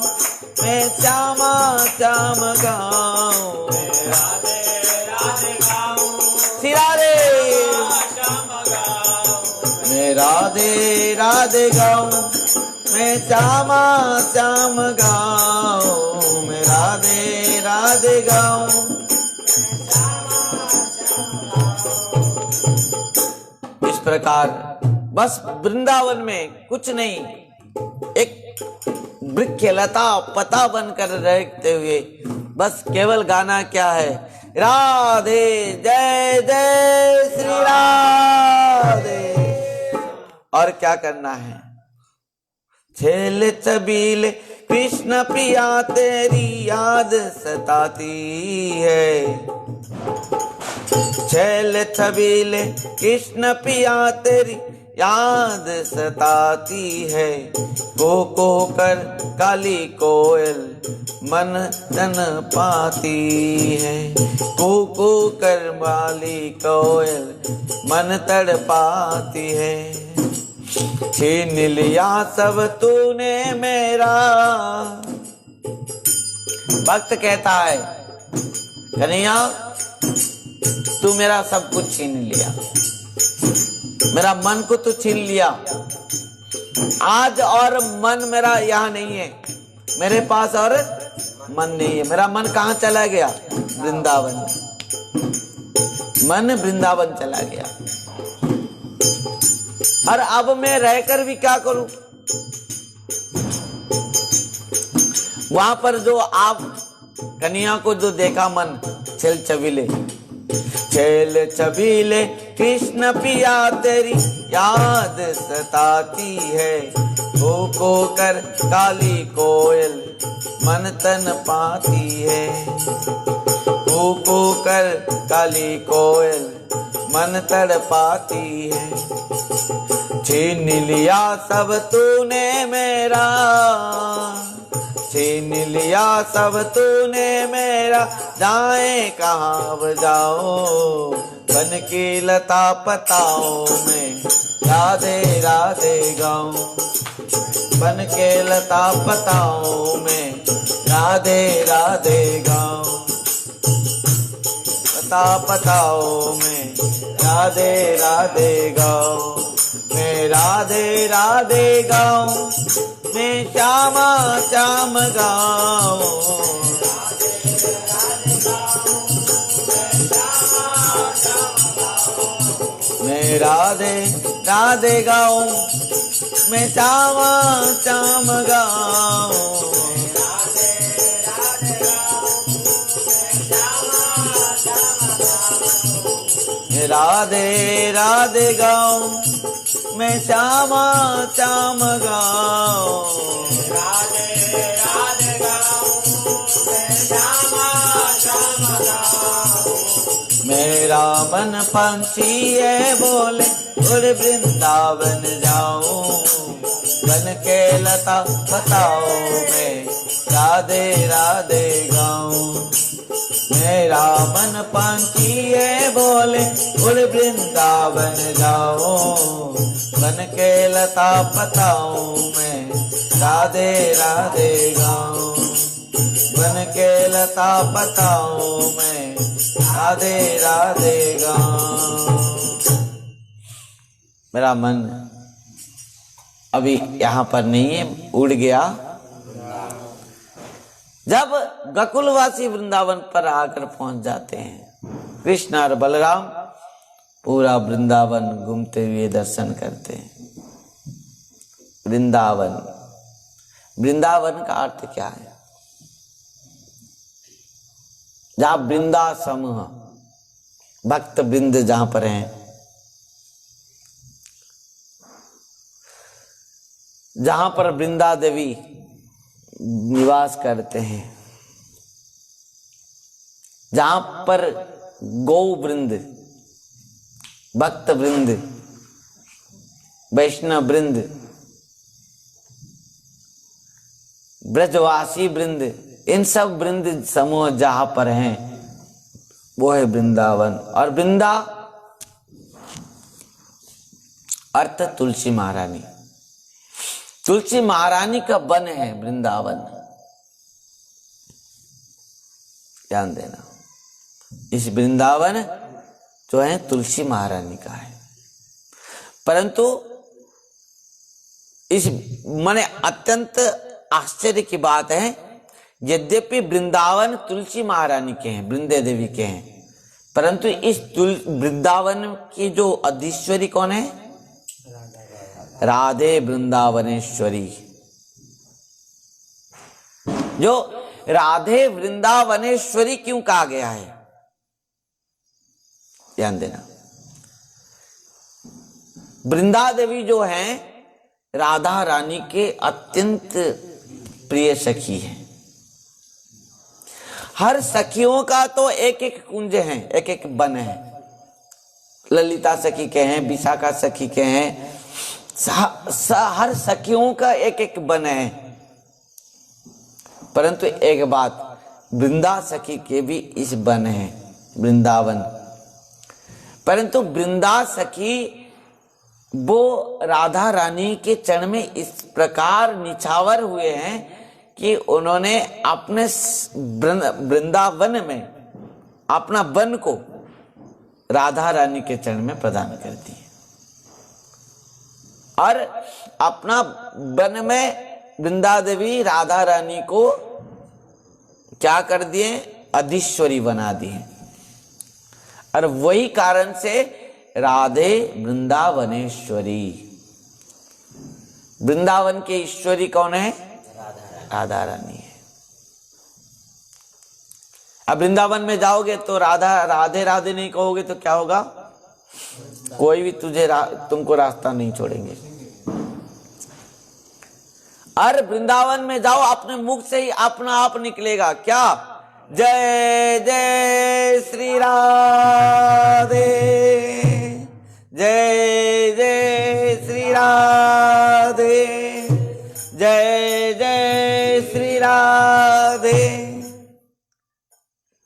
मैं श्यामा श्याम गाऊं। मैं राधे राधे गाऊं, श्री राधे श्याम गाऊं। मैं राधे राधे गाऊं, मैं श्यामा श्याम गाऊं। मैं राधे राधे गाऊं। इस प्रकार बस वृंदावन में कुछ नहीं, एक वृक्ष लता पता बनकर रहते हुए बस केवल गाना क्या है? राधे जय जय श्री राधे। और क्या करना है? छेल छबीले कृष्ण प्रिया तेरी याद सताती है। छेल छबीले कृष्ण प्रिया तेरी याद सताती है। को कर काली कोयल मन तन पाती है। को कर काली कोयल मन तड़ पाती है। छीन लिया सब तूने मेरा। भक्त कहता है कन्हैया तू मेरा सब कुछ छीन लिया, मेरा मन को तू छीन लिया। आज और मन मेरा यहाँ नहीं है, मेरे पास और मन नहीं है। मेरा मन कहाँ चला गया? वृंदावन। मन वृंदावन चला गया। और अब मैं रहकर भी क्या करूं? वहां पर जो आप कन्हैया को जो देखा मन छेल छबीले, छेल छबीले कृष्ण पिया तेरी याद सताती है। को कर काली कोयल मन तन पाती है। को कर काली कोयल मन तड़ पाती है। छीन लिया सब तूने मेरा, छीन लिया सब तूने मेरा, जाए कहाँ बजाओ बन की लता पताओं में, राधे राधे गाऊं बन के लता पताओं में, राधे राधे गाऊं लता पताओं में, राधे राधे गाऊं मैं, राधे राधे गाऊं मैं, श्यामा श्याम गाऊं मैं, राधे राधे गाऊं मैं, श्यामा श्याम गाऊं मैं, राधे राधे गाऊं मैं, श्यामा श्याम गाऊं राधे राधे गाऊं मैं, श्यामा श्याम गाऊं। मेरा मन पंछी है बोले उड़ वृंदावन जाऊं बन के लता पताओं में, राधे राधे गाऊं मेरा मन पंछी है बोले उड़ वृंदावन जाऊं बन के लता पताओं में, राधे राधे गाऊं बन के लता पताओं में, राधे राधे गाऊं। मेरा मन अभी यहाँ पर नहीं है, उड़ गया। जब गकुलवासी वृंदावन पर आकर पहुंच जाते हैं, कृष्ण और बलराम पूरा वृंदावन घूमते हुए दर्शन करते हैं। वृंदावन, वृंदावन का अर्थ क्या है? जहां वृंदा समूह भक्त वृंद जहां पर हैं, जहां पर वृंदा देवी निवास करते हैं, जहां पर गौ वृंद, भक्त वृंद, वैष्णव वृंद, ब्रजवासी वृंद, इन सब वृंद समूह जहां पर हैं वो है वृंदावन। और वृंदा अर्थ तुलसी महारानी, तुलसी महारानी का वन है वृंदावन, ध्यान देना। इस वृंदावन जो है तुलसी महारानी का है। परंतु इस माने अत्यंत आश्चर्य की बात है, यद्यपि वृंदावन तुलसी महारानी के हैं, वृंदे देवी के हैं, परंतु इस वृंदावन की जो अधीश्वरी कौन है? राधे वृंदावनेश्वरी। जो राधे वृंदावनेश्वरी क्यों कहा गया है, ध्यान देना। वृंदा देवी जो हैं राधा रानी के अत्यंत प्रिय सखी हैं। हर सखियों का तो एक एक कुंज है, एक एक वन है। ललिता सखी के हैं, विशाखा सखी के हैं, हर सखियों का एक एक वन है। परंतु एक बात, वृंदा सखी के भी इस वन है, वृंदावन। परंतु वृंदा सखी वो राधा रानी के चरण में इस प्रकार निछावर हुए हैं कि उन्होंने अपने वृंदावन में अपना वन को राधा रानी के चरण में प्रदान कर दिए और अपना वन में वृंदा देवी राधा रानी को क्या कर दिए? अधीश्वरी बना दिए। और वही कारण से राधे वृंदावनेश्वरी। वृंदावन के ईश्वरी कौन है? राधा रानी है। अब वृंदावन में जाओगे तो राधे राधे नहीं कहोगे तो क्या होगा? कोई भी तुमको रास्ता नहीं छोड़ेंगे। और वृंदावन में जाओ, अपने मुख से ही अपना आप निकलेगा क्या? जय जय श्री राधे, जय जय श्री श्री राधे, जय जय श्री राधे।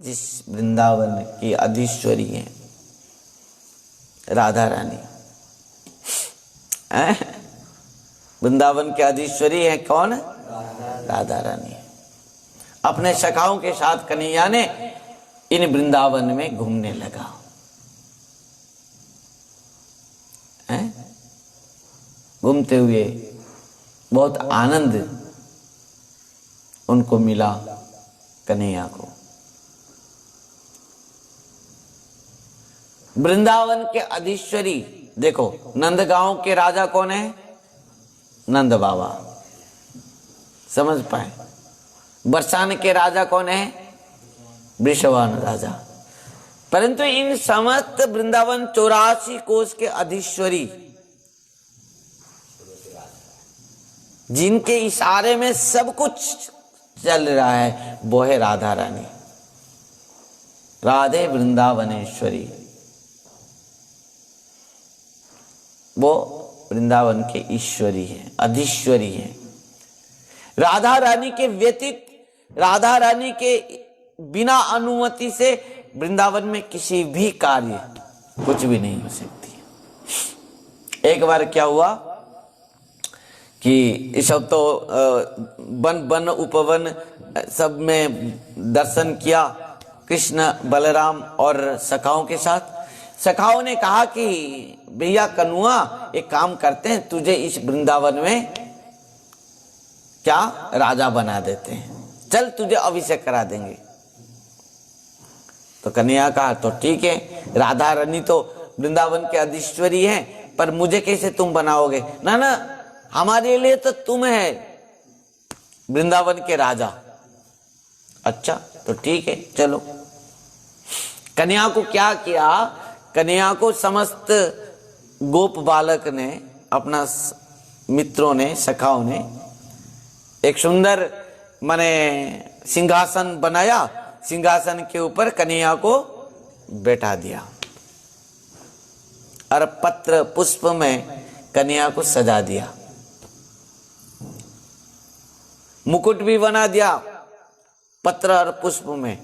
जिस वृंदावन की अधीश्वरी है राधा रानी, वृंदावन के अधीश्वरी है कौन? राधा रानी। अपने सखाओं के साथ कन्हैया ने इन वृंदावन में घूमने लगा। घूमते हुए बहुत आनंद उनको मिला कन्हैया को। वृंदावन के अधीश्वरी देखो, नंदगांव के राजा कौन है? नंद बाबा, समझ पाए। बरसाने के राजा कौन है? वृषभानु राजा। परंतु इन समस्त वृंदावन 84 कोष के अधीश्वरी, जिनके इशारे में सब कुछ चल रहा है, वो है राधा रानी। राधे वृंदावनेश्वरी, वो वृंदावन के ईश्वरी है, अधीश्वरी है। राधा रानी के व्यतीत, राधा रानी के बिना अनुमति से वृंदावन में किसी भी कार्य कुछ भी नहीं हो सकती। एक बार क्या हुआ कि सब तो वन उपवन सब में दर्शन किया कृष्ण बलराम और सखाओं के साथ। सखाओं ने कहा कि भैया कन्हुआ, एक काम करते हैं, तुझे इस वृंदावन में क्या राजा बना देते हैं, चल तुझे अभिषेक करा देंगे। तो कन्हैया कहा तो ठीक है, राधा रानी तो वृंदावन के अधीश्वरी है, पर मुझे कैसे तुम बनाओगे? ना ना, हमारे लिए तो तुम है वृंदावन के राजा। अच्छा तो ठीक है, चलो। कन्हैया को क्या किया? कन्हैया को समस्त गोप बालक ने, अपना मित्रों ने, सखाओं ने एक सुंदर माने सिंहासन बनाया। सिंहासन के ऊपर कन्हैया को बैठा दिया और पत्र पुष्प में कन्हैया को सजा दिया। मुकुट भी बना दिया पत्र और पुष्प में,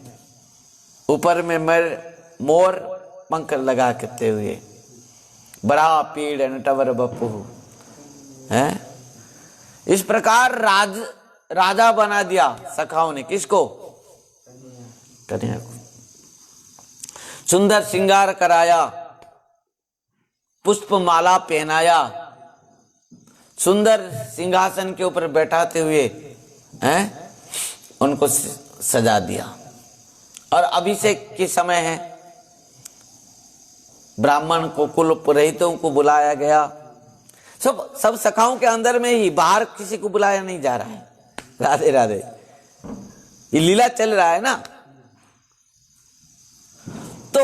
ऊपर में मोर पंख लगा करते हुए, बड़ा पीड़ नटवर बपू है। इस प्रकार राजा बना दिया सखाओं ने। किसको? कन्हैया को। सुंदर श्रृंगार कराया, पुष्प माला पहनाया, सुंदर सिंहासन के ऊपर बैठाते हुए उनको सजा दिया। और अभिषेक के समय है, ब्राह्मण को, कुल पुरोहितों को बुलाया गया। सब सखाओं के अंदर में ही, बाहर किसी को बुलाया नहीं जा रहा है। राधे राधे, ये लीला चल रहा है ना। तो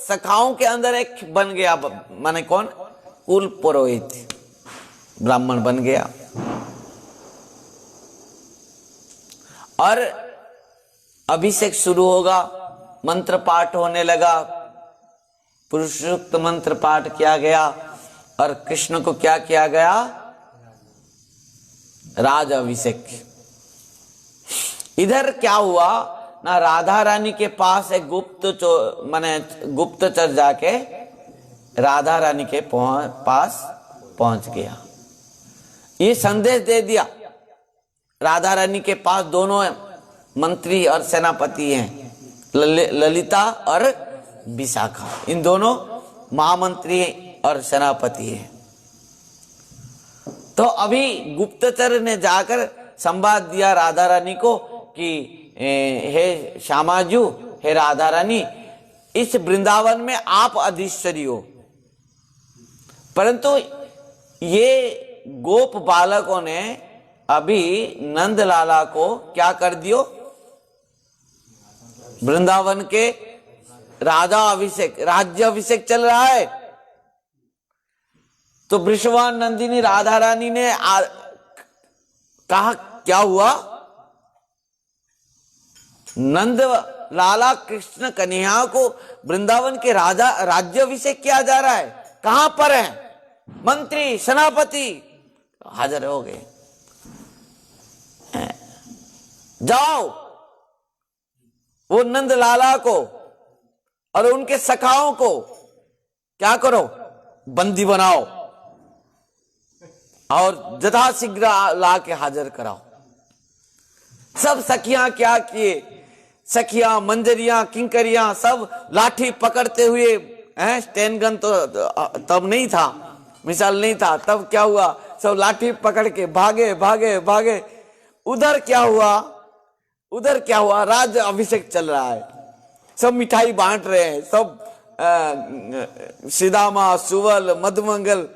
सखाओं के अंदर एक बन गया, माने कौन? कुल पुरोहित, ब्राह्मण बन गया। और अभिषेक शुरू होगा, मंत्र पाठ होने लगा, पुरुषोक्त मंत्र पाठ किया गया। और कृष्ण को क्या किया गया? राज अभिषेक। इधर क्या हुआ ना, राधा रानी के पास एक गुप्तचर जाके राधा रानी के पास पहुंच गया। ये संदेश दे दिया, राधा रानी के पास दोनों मंत्री और सेनापति हैं, ललिता और विशाखा, इन दोनों महामंत्री और सेनापति हैं। तो अभी गुप्तचर ने जाकर संवाद दिया राधा रानी को कि हे श्यामाजू, हे राधा रानी, इस वृंदावन में आप अधीश्वरी हो, परंतु ये गोप बालकों ने अभी नंद लाला को क्या कर दियो? वृंदावन के राजा अभिषेक, राज्य अभिषेक चल रहा है। तो वृषभान नंदिनी राधा रानी ने कहा क्या हुआ? नंद लाला कृष्ण कन्हैया को वृंदावन के राजा राज्य अभिषेक किया जा रहा है। कहां पर है? मंत्री, सेनापति हाजिर हो गए। जाओ वो नंद लाला को और उनके सखाओं को क्या करो, बंदी बनाओ और यथाशीघ्र ला के हाजिर कराओ। सब सखियां क्या किए, सखियां, मंजरियां, किंकरियां सब लाठी पकड़ते हुए, स्टैंड गन तो तब नहीं था, मिसाल नहीं था, तब क्या हुआ, सब लाठी पकड़ के भागे भागे भागे। उधर क्या हुआ, राज अभिषेक चल रहा है, सब मिठाई बांट रहे हैं, सब सीदामा, सुवल, मधुमंगल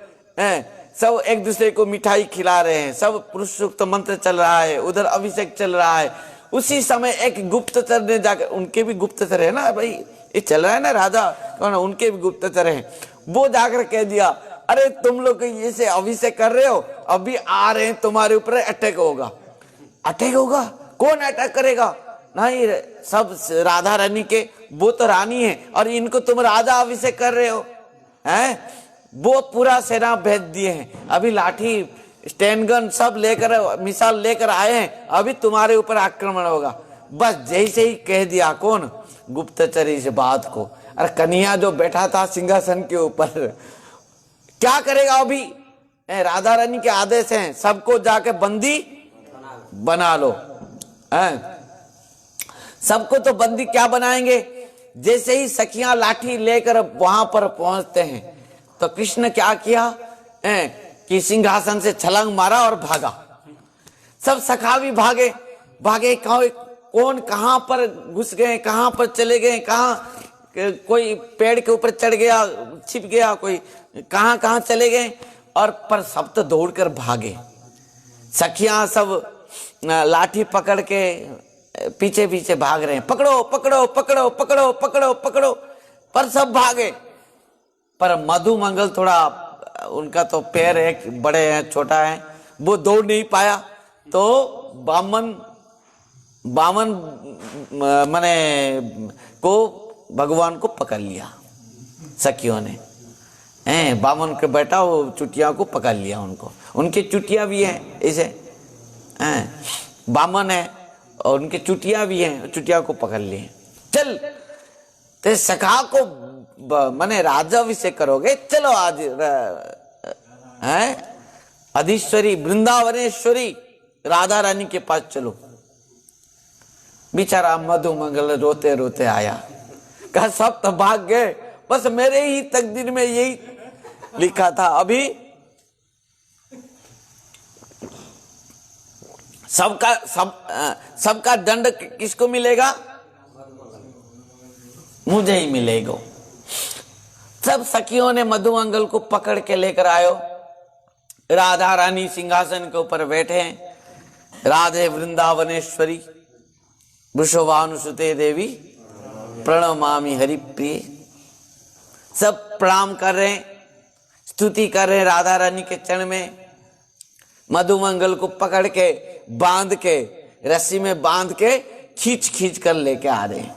सब एक दूसरे को मिठाई खिला रहे हैं, सब पुरुष सूक्त मंत्र चल रहा है, उधर अभिषेक चल रहा है। उसी समय एक गुप्तचर ने जाकर, उनके भी गुप्तचर है ना भाई, ये चल रहा है ना राजा कौन, उनके भी गुप्तचर हैं, वो जाकर कह दिया, अरे तुम लोग ये से अभिषेक कर रहे हो, अभी आ रहे हैं तुम्हारे ऊपर अटैक होगा। अटैक होगा? कौन अटैक करेगा? नहीं, सब राधा रानी के, वो तो रानी है और इनको तुम राजा अभिषेक कर रहे हो, हैं? वो पूरा सेना भेज दिए हैं, अभी लाठी, स्टैंड गन सब लेकर, मिसाल लेकर आए हैं, अभी तुम्हारे ऊपर आक्रमण होगा। बस जैसे ही कह दिया, कौन? गुप्तचर इस बात को। अरे कन्हैया जो बैठा था सिंहासन के ऊपर, क्या करेगा अभी? राधा रानी के आदेश हैं, सबको जाके बंदी बना लो। सबको तो बंदी क्या बनाएंगे? जैसे ही सखियां लाठी लेकर वहां पर पहुंचते हैं तो कृष्ण क्या किया कि सिंहासन से छलांग मारा और भागा। सब सखा भी भागे, कौन कहां पर घुस गए, कहां पर चले गए, कहां कोई पेड़ के ऊपर चढ़ गया, छिप गया, कोई कहां चले गए, और पर सब तो दौड़कर भागे। सखियां सब लाठी पकड़ के पीछे पीछे भाग रहे हैं, पकड़ो पकड़ो पकड़ो पकड़ो पकड़ो पकड़ो, पर सब भागे। पर मधुमंगल थोड़ा, उनका तो पैर एक बड़े हैं, छोटा है, वो दौड़ नहीं पाया, तो बामन मने को भगवान को पकड़ लिया सखियों ने। बामन के बेटा वो चुटिया को पकड़ लिया, उनको, उनकी चुटिया भी है, इसे बामन है और उनके चुटिया भी हैं, चुटिया को पकड़ लिए। चल ते सखा को मने राजा अभिषेक करोगे, चलो आज अधीश्वरी वृंदावनेश्वरी राधा रानी के पास चलो। बेचारा मधुमंगल रोते रोते आया, कहा सब तो भाग गए, बस मेरे ही तकदीर में यही लिखा था, अभी सबका दंड किसको मिलेगा? मुझे ही मिलेगा। सब सखियों ने मधुमंगल को पकड़ के लेकर आयो। राधा रानी सिंहासन के ऊपर बैठे हैं, राधे वृंदावनेश्वरी वृषभानुसुते देवी प्रणमामि हरिप्रिय। सब प्रणाम कर रहे हैं, स्तुति कर रहे हैं राधा रानी के चरण में। मधुमंगल को पकड़ के, बांध के, रस्सी में बांध के खींच खींच कर लेके आ रहे हैं।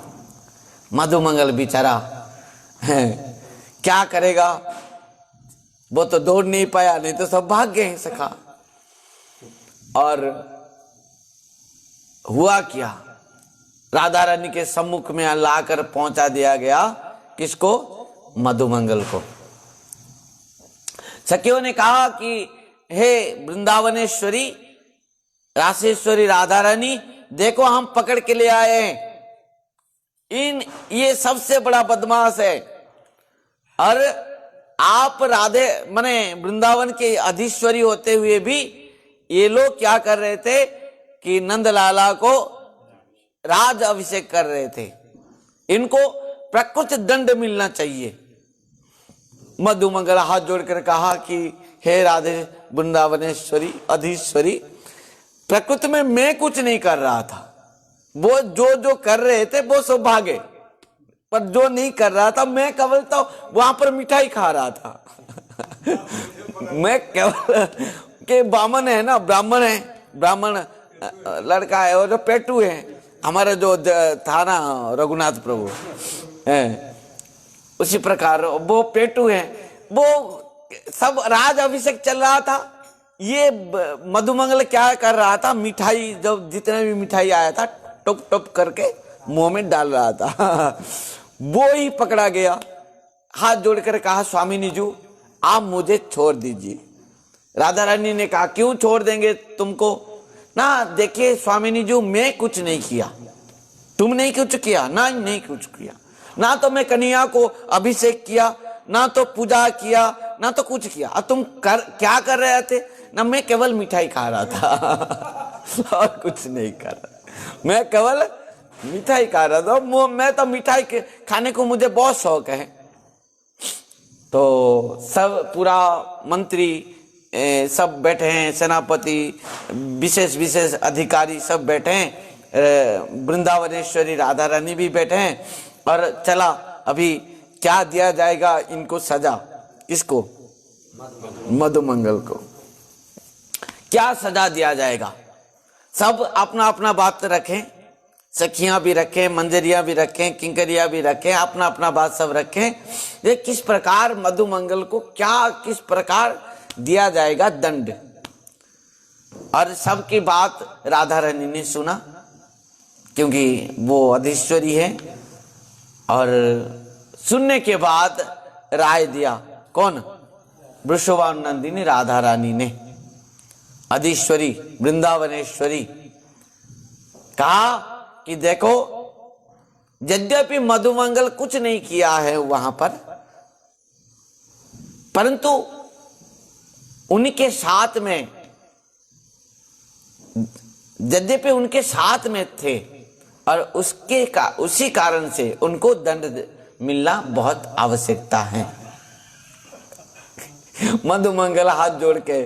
मधुमंगल बेचारा क्या करेगा, वो तो दौड़ नहीं पाया, नहीं तो सब भाग गए सखा। और हुआ क्या, राधा रानी के सम्मुख में लाकर पहुंचा दिया गया, किसको? मधुमंगल को। सखियों ने कहा कि हे वृंदावनेश्वरी, रासेश्वरी राधा रानी, देखो हम पकड़ के ले आए हैं, ये सबसे बड़ा बदमाश है, और आप राधे मने वृंदावन के अधीश्वरी होते हुए भी ये लोग क्या कर रहे थे कि नंदलाला को राज अभिषेक कर रहे थे, इनको प्रकृत दंड मिलना चाहिए। मधुमंगल हाथ जोड़कर कहा कि हे राधे वृंदावनेश्वरी अधीश्वरी, प्रकृति में मैं कुछ नहीं कर रहा था, वो जो कर रहे थे वो सब भागे, पर जो नहीं कर रहा था मैं केवल तो वहां पर मिठाई खा रहा था मैं केवल के बामन है ना, ब्राह्मण है, ब्राह्मण लड़का है, और जो पेटू है हमारा जो था ना रघुनाथ प्रभु है, उसी प्रकार वो पेटू है, वो सब राज अभिषेक चल रहा था, ये मधुमंगल क्या कर रहा था, मिठाई जब जितने भी मिठाई आया था टप टप करके मुंह में डाल रहा था। वो ही पकड़ा गया, हाथ जोड़कर कहा स्वामिनी जी आप मुझे छोड़ दीजिए। राधा रानी ने कहा क्यों छोड़ देंगे तुमको, ना देखिए स्वामिनी जी मैं कुछ नहीं किया, तुमने कुछ किया ना, नहीं कुछ किया, ना तो मैं कन्हैया को अभिषेक किया, ना तो पूजा किया, ना तो कुछ किया। अब तुम क्या कर रहे थे ना, मैं केवल मिठाई खा रहा था और कुछ नहीं कर रहा, मैं केवल मिठाई खा रहा था। मैं तो मिठाई खाने को मुझे बहुत शौक है। तो सब पूरा मंत्री सब बैठे हैं, सेनापति विशेष विशेष अधिकारी सब बैठे हैं, वृंदावनेश्वरी राधा रानी भी बैठे हैं। और चला अभी क्या दिया जाएगा इनको सजा, किसको, मधुमंगल को क्या सजा दिया जाएगा। सब अपना अपना बात रखें, सखियां भी रखें, मंजरियां भी रखें, किंकरिया भी रखें, अपना अपना बात सब रखें। ये किस प्रकार मधुमंगल को क्या किस प्रकार दिया जाएगा दंड। और सबकी बात राधा रानी ने सुना, क्योंकि वो अधीश्वरी है। और सुनने के बाद राय दिया, कौन, वृषभानु नंदिनी राधा रानी ने, अधीश्वरी वृंदावनेश्वरी, कहा कि देखो यद्यपि मधुमंगल कुछ नहीं किया है वहां पर, परंतु उनके साथ में, यद्यपि उनके साथ में थे और उसी कारण से उनको दंड मिलना बहुत आवश्यकता है। मधुमंगल हाथ जोड़ के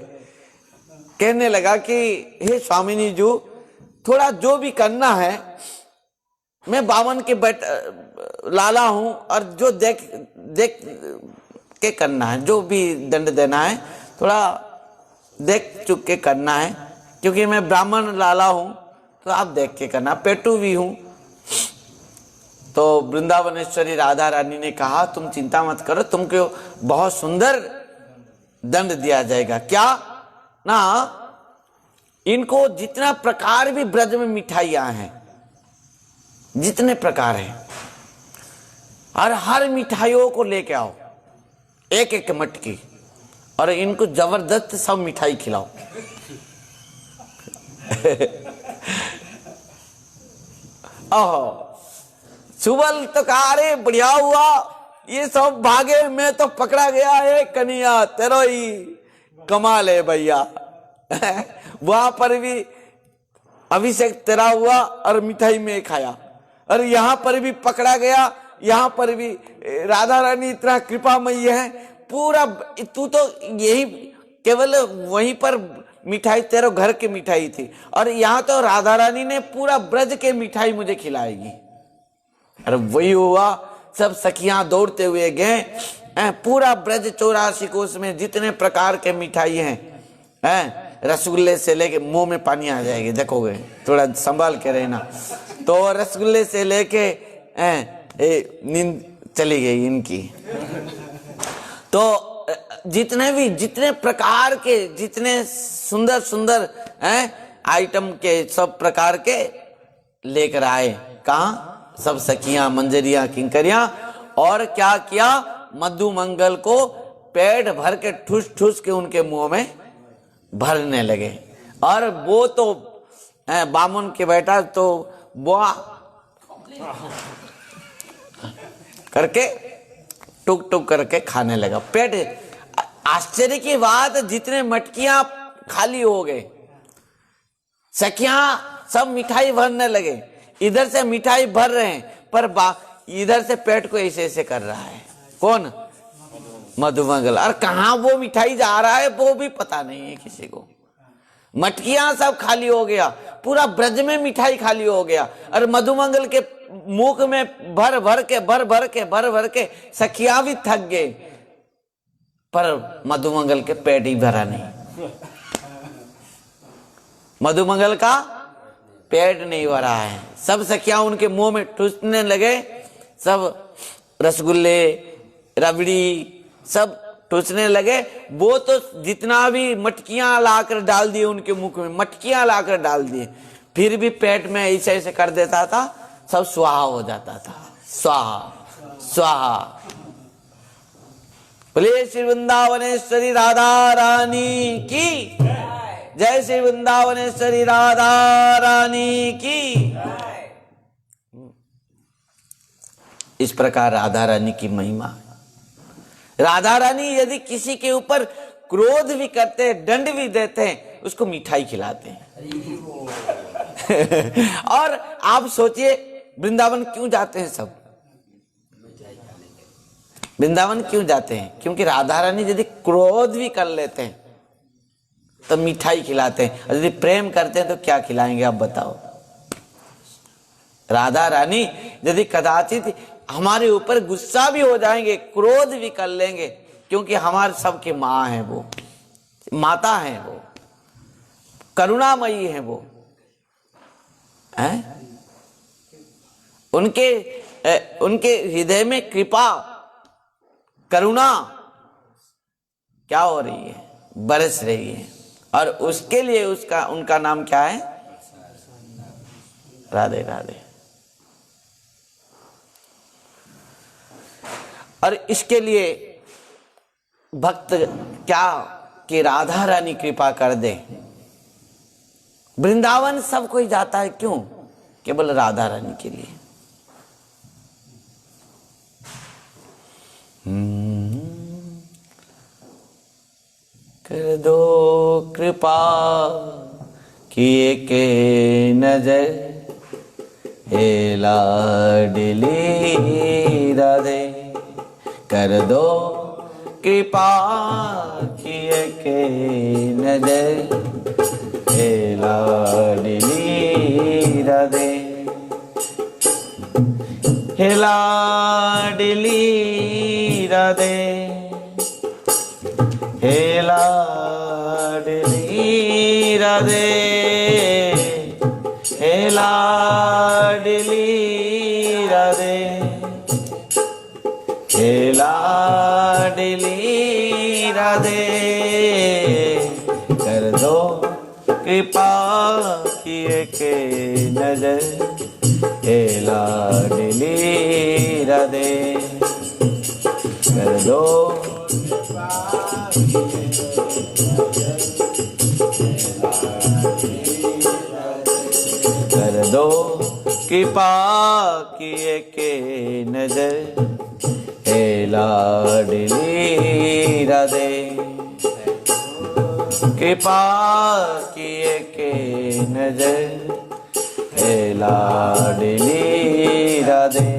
कहने लगा कि हे स्वामिनी जी थोड़ा जो भी करना है, मैं बावन के लाला हूं और जो देख के करना है, जो भी दंड देना है थोड़ा देख चुक के करना है, क्योंकि मैं ब्राह्मण लाला हूं तो आप देख के करना, पेटू भी हूं। तो वृंदावनेश्वरी राधा रानी ने कहा तुम चिंता मत करो, तुमको बहुत सुंदर दंड दिया जाएगा। क्या ना, इनको जितना प्रकार भी ब्रज में मिठाइयां हैं, जितने प्रकार हैं, और हर मिठाइयों को लेके आओ एक एक मटकी, और इनको जबरदस्त सब मिठाई खिलाओ। ओहो, सुबल तो कहा अरे बढ़िया हुआ, ये सब भागे, मैं तो पकड़ा गया है कन्हैया, तेरा ही कमाल है भैया। वहां पर भी अभिषेक तेरा हुआ और मिठाई में खाया, और यहाँ पर भी पकड़ा गया, यहाँ पर भी राधा रानी इतना कृपामयी है, पूरा तू तो यही केवल वहीं पर मिठाई तेरे घर की मिठाई थी, और यहाँ तो राधा रानी ने पूरा ब्रज के मिठाई मुझे खिलाएगी। अरे वही हुआ, सब सखियां दौड़ते हुए गए, पूरा ब्रज 84 कोस में जितने प्रकार के मिठाई हैं, रसगुल्ले से लेके, मुंह में पानी आ जाएगी देखोगे, थोड़ा संभाल के रहना। तो रसगुल्ले से लेके नींद चली गई इनकी। तो जितने प्रकार के, जितने सुंदर सुंदर आइटम के सब प्रकार के लेकर आए, कहा सब सखियां, मंजरियां, किंकरियां, और क्या किया, मधुमंगल को पेट भर के ठूस ठूस के उनके मुंह में भरने लगे। और वो तो बामन के बेटा तो बुआ करके टुक टुक करके खाने लगा। पेट, आश्चर्य की बात, जितने मटकियां खाली हो गए, सखियां सब मिठाई भरने लगे, इधर से मिठाई भर रहे हैं, पर इधर से पेट को ऐसे ऐसे कर रहा है, कौन, मधुमंगल। और कहां वो मिठाई जा रहा है वो भी पता नहीं है किसी को। मटकियां सब खाली हो गया, पूरा ब्रज में मिठाई खाली हो गया, और मधुमंगल के मुख में भर भर के सखियां भी थक गए, पर मधुमंगल के पेट ही भरा नहीं। मधुमंगल का पेट नहीं भरा है। सब सखियां उनके मुंह में ठूसने लगे, सब रसगुल्ले, रबड़ी सब टूसने लगे। वो तो जितना भी मटकियां लाकर डाल दिए उनके मुख में, मटकियां लाकर डाल दिए, फिर भी पेट में ऐसे ऐसे कर देता था, सब स्वाहा हो जाता था। स्वाहा स्वाहा। बोले श्री वृंदावनेश्वरी राधा रानी की जय। श्री वृंदावनेश्वरी राधा रानी की। इस प्रकार राधा रानी की महिमा। राधा रानी यदि किसी के ऊपर क्रोध भी करते हैं, दंड भी देते हैं, उसको मिठाई खिलाते हैं। और आप सोचिए वृंदावन क्यों जाते हैं सब? वृंदावन क्यों जाते हैं? क्योंकि राधा रानी यदि क्रोध भी कर लेते हैं तो मिठाई खिलाते हैं, और यदि प्रेम करते हैं तो क्या खिलाएंगे आप बताओ? राधा रानी यदि कदाचित हमारे ऊपर गुस्सा भी हो जाएंगे, क्रोध भी कर लेंगे, क्योंकि हमारे सबकी माँ है, वो माता है, वो करुणामयी है, वो है। उनके हृदय में कृपा करुणा क्या हो रही है? बरस रही है। और उसके लिए उनका नाम क्या है? राधे राधे। और इसके लिए भक्त क्या कि राधा रानी कृपा कर दे। वृंदावन सब कोई जाता है, क्यों? केवल राधा रानी के लिए। कर दो कृपा किए के नजर, हे लाडली राधे। कर दो कृपा किए के नजर, हे लाडली राधे। हे लाडली राधे, हे लाडली राधे, हे लाडली राधे, हे लाडली राधे। कर दो कृपा किए के नजर, हे लाडली राधे। कर दो कर दो कृपा किए के नजर, हे लाडली राधे। कृपा किए के नजर, हे लाडली राधे।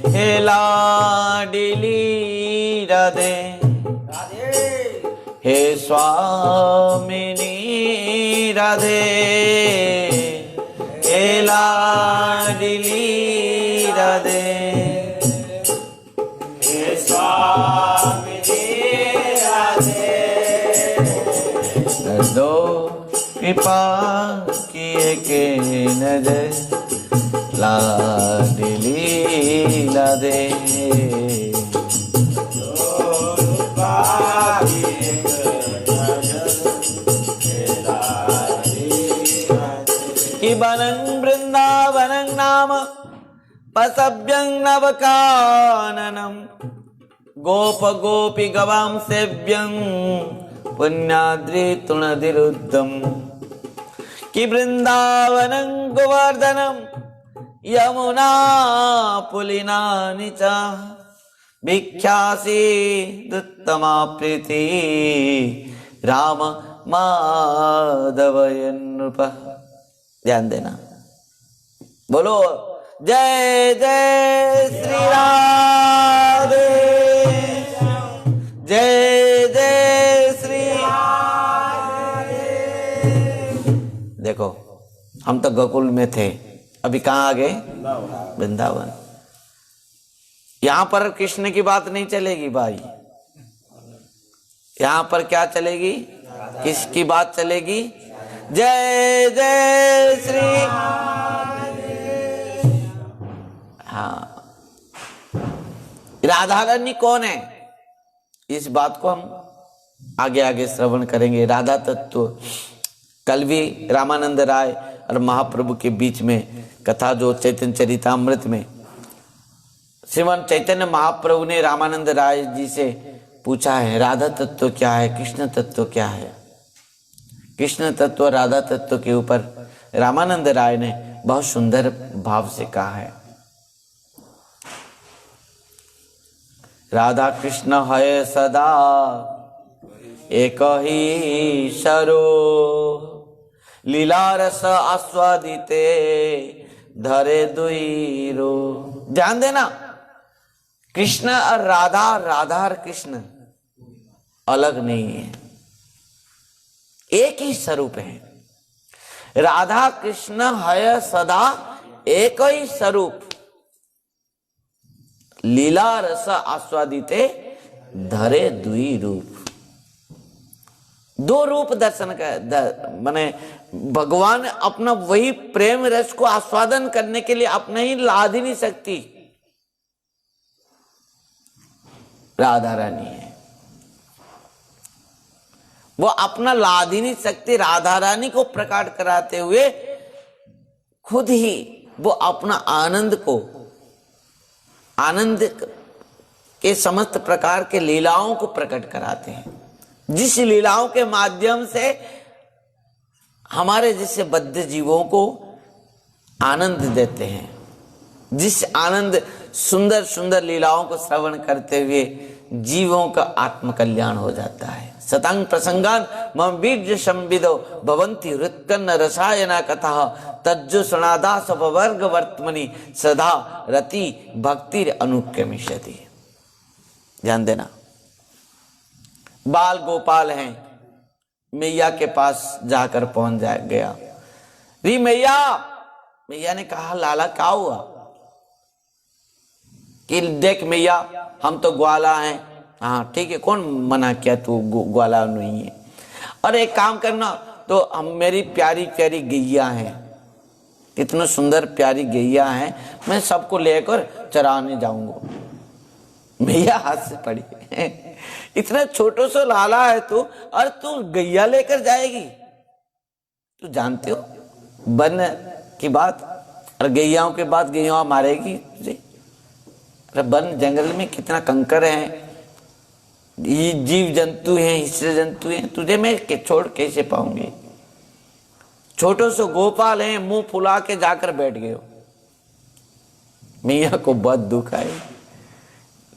हे लाडली राधे, हे स्वामिनी राधे। हे लाडली राधे, हे स्वामिनी राधे। कर दो कृपा किए के नजर, लाडली राधे। कि वनं वृंदावनं नाम पसभ्यं नवकाननं, गोप गोपी गवां सेव्यं पुण्याद्रि तुणदिरुद्धं। कि वृंदावनं गोवर्धनं यमुना पुलिनानि च, भिक्षासी दुत्तमा प्रीति राम माधवय नृप। ध्यान देना, बोलो जय जय श्री राधे, जय जय श्री राधे। देखो हम तो गोकुल में थे, अभी कहाँ आ गए? वृंदावन। यहां पर कृष्ण की बात नहीं चलेगी भाई, यहां पर क्या चलेगी? किसकी बात चलेगी? जय जय श्री। हाँ, राधा रानी कौन है? इस बात को हम आगे आगे श्रवण करेंगे। राधा तत्व कल भी रामानंद राय और महाप्रभु के बीच में कथा जो चैतन्य चरितामृत में श्रीमान चैतन्य महाप्रभु ने रामानंद राय जी से पूछा है, राधा तत्व क्या है, कृष्ण तत्व क्या है। कृष्ण तत्व राधा तत्व के ऊपर रामानंद राय ने बहुत सुंदर भाव से कहा है। राधा कृष्ण है सदा एक ही सरो, लीला रस आस्वादिते धरे दुई रो। ध्यान देना, कृष्ण और राधा, राधा और कृष्ण अलग नहीं है, एक ही स्वरूप है। राधा कृष्ण है सदा एक ही स्वरूप, लीला रस आस्वादिते धरे दुई रूप। दो रूप दर्शन का माने भगवान अपना वही प्रेम रस को आस्वादन करने के लिए अपना ही लाद ही नहीं सकती। राधा रानी है, वो अपना लाद ही नहीं सकती। राधा रानी को प्रकट कराते हुए खुद ही वो अपना आनंद को, आनंद के समस्त प्रकार के लीलाओं को प्रकट कराते हैं, जिस लीलाओं के माध्यम से हमारे जैसे बद्ध जीवों को आनंद देते हैं। जिस आनंद सुंदर सुंदर लीलाओं को श्रवण करते हुए जीवों का आत्म कल्याण हो जाता है। सतांग प्रसंगान मम बीज संविदो भवंती हृत्कन्न रसायना कथा तज्जो सनादास वर्ग वर्तमनि सदा रति भक्ति अनुक्रमिष्यति। ध्यान देना, बाल गोपाल हैं, मैया के पास जाकर पहुंच गया। री मैया, मैया ने कहा लाला क्या हुआ? कि देख मैया हम तो ग्वाला हैं। हाँ ठीक है, कौन मना किया तू ग्वाला नहीं है? और एक काम करना, तो हम मेरी प्यारी प्यारी गैया हैं, कितने सुंदर प्यारी गैया हैं, मैं सबको लेकर चराने जाऊंगा। मैया हाथ से पड़ी इतना छोटो सो लाला है तू, और तू गैया लेकर जाएगी? तू जानते हो वन की बात, और गैयाओं के बाद गैया मारेगी तुझे। अरे वन जंगल में कितना कंकर है, ये जीव जंतु हैं, हिस्से जंतु हैं, तुझे मैं छोड़ कैसे पाऊंगी? छोटो सो गोपाल हैं, मुंह फुला के जाकर बैठ गए हो। मियाँ को बहुत दुख आई,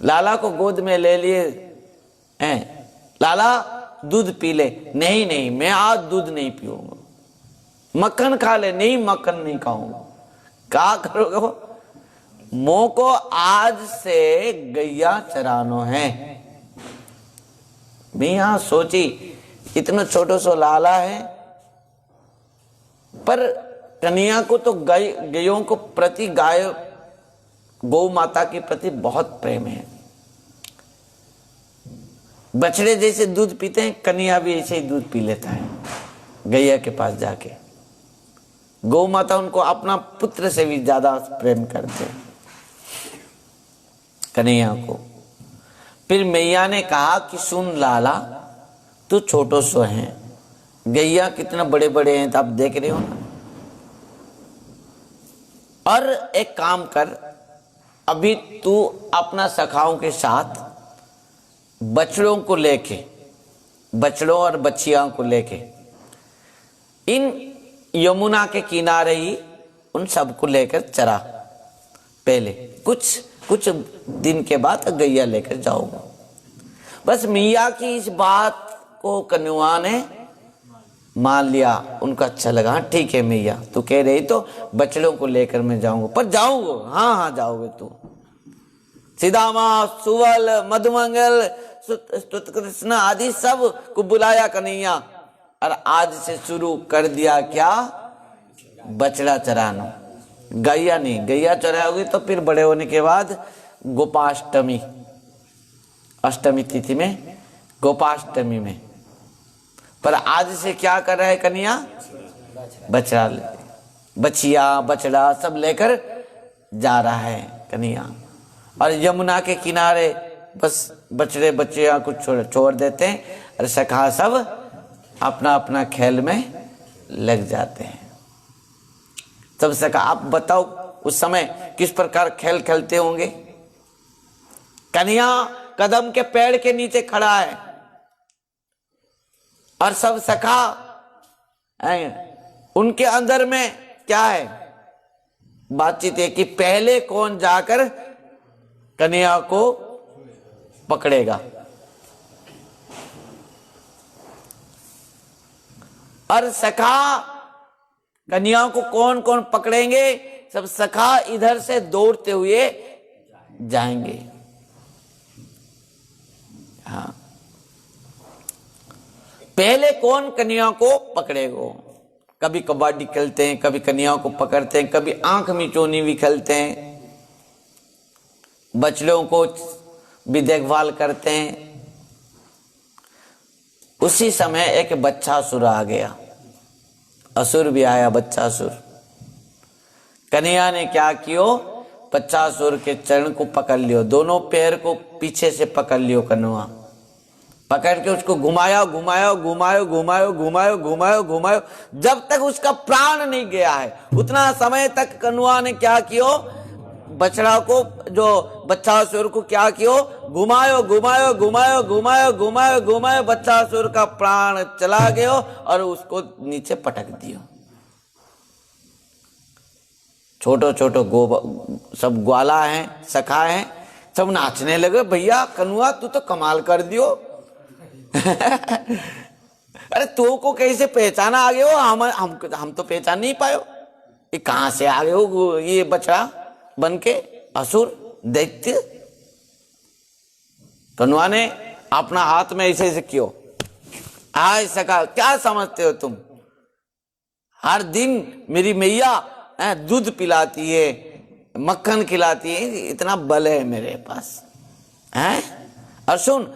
लाला को गोद में ले लिए हैं, लाला दूध पी ले। नहीं नहीं, मैं आज दूध नहीं पीऊंगा। मक्खन खा ले। नहीं मक्खन नहीं खाऊंगा। क्या करोगे? मोह को आज से गैया चरानो है। मियाँ सोची इतना छोटो सो लाला है, पर कन्या को तो गायों को प्रति, गाय गौ माता के प्रति बहुत प्रेम है। बछड़े जैसे दूध पीते हैं, कन्या भी ऐसे ही दूध पी लेता है गैया के पास जाके। गौ माता उनको अपना पुत्र से भी ज्यादा प्रेम करते हैं कन्हैया को। फिर मैया ने कहा कि सुन लाला, तू छोटो सो है, गैया कितना बड़े बड़े हैं तो आप देख रहे हो ना। और एक काम कर, अभी तू अपना सखाओं के साथ बछड़ों को लेके, बछड़ों और बच्चियों को लेके इन यमुना के किनारे ही उन सबको लेकर चरा। पहले कुछ दिन के बाद गैया लेकर जाऊंगा। बस मियाँ की इस बात को कन्या ने मान लिया, उनका अच्छा लगा। ठीक है मैया, तू कह रही तो बछड़ों को लेकर मैं जाऊंगा, पर जाऊंगा। हाँ हाँ जाओगे तू। सीधामा, सुवल, मधुमंगल, कृष्ण आदि सब को बुलाया कन्हैया, और आज से शुरू कर दिया क्या? बछड़ा चराना। गैया नहीं, गैया चराओगी तो फिर बड़े होने के बाद गोपाष्टमी, अष्टमी तिथि में, गोपाष्टमी में। पर आज से क्या कर रहा है कन्हैया? बछड़ा, बछिया बछड़ा सब लेकर जा रहा है कन्हैया। और यमुना के किनारे बस बछड़े बच्चियां को छोड़ देते हैं और सखा सब अपना अपना खेल में लग जाते हैं। सब सखा, आप बताओ उस समय किस प्रकार खेल खेलते होंगे। कन्हैया कदम के पेड़ के नीचे खड़ा है और सब सखा उनके अंदर में क्या है, बातचीत है कि पहले कौन जाकर कन्हैया को पकड़ेगा। और सखा कन्हैया को कौन कौन पकड़ेंगे, सब सखा इधर से दौड़ते हुए जाएंगे। हाँ, पहले कौन कन्हैया को पकड़ेगा। कभी कबड्डी खेलते हैं, कभी कन्हैया को पकड़ते हैं, कभी आंख मिचोनी भी खेलते हैं, बछड़ों को भी देखभाल करते हैं। उसी समय एक बच्चासुर आ गया, असुर भी आया, बच्चासुर। कन्हैया ने क्या कियो, बच्चासुर के चरण को पकड़ लियो, दोनों पैर को पीछे से पकड़ लियो कन्हैया, पकड़ के उसको घुमाया घुमायो घुमायो घुमायो घुमायो घुमायो घुमायो जब तक उसका प्राण नहीं गया है। उतना समय तक कन्हैया ने क्या कियो, बछड़ा को, जो बच्चासुर को क्या कियो, घुमायो घुमायो घुमायो घुमायो घुमायो घुमायो, बच्चासुर का प्राण चला गयो और उसको नीचे पटक दियो। छोटो छोटो सब ग्वाला हैं, सखा हैं, सब नाचने लगे। भैया कन्हैया तू तो कमाल कर दियो। अरे तू को कैसे पहचाना आ गए हो, हम तो पहचान नहीं पायो, ये कहां से आ गए हो ये बछड़ा बन के, असुर दैत्य। कन्हैया ने अपना हाथ में ऐसे ऐसे कियो, आय सका क्या समझते हो तुम, हर दिन मेरी मैया दूध पिलाती है, मक्खन खिलाती है, इतना बल है मेरे पास हैं। और सुन,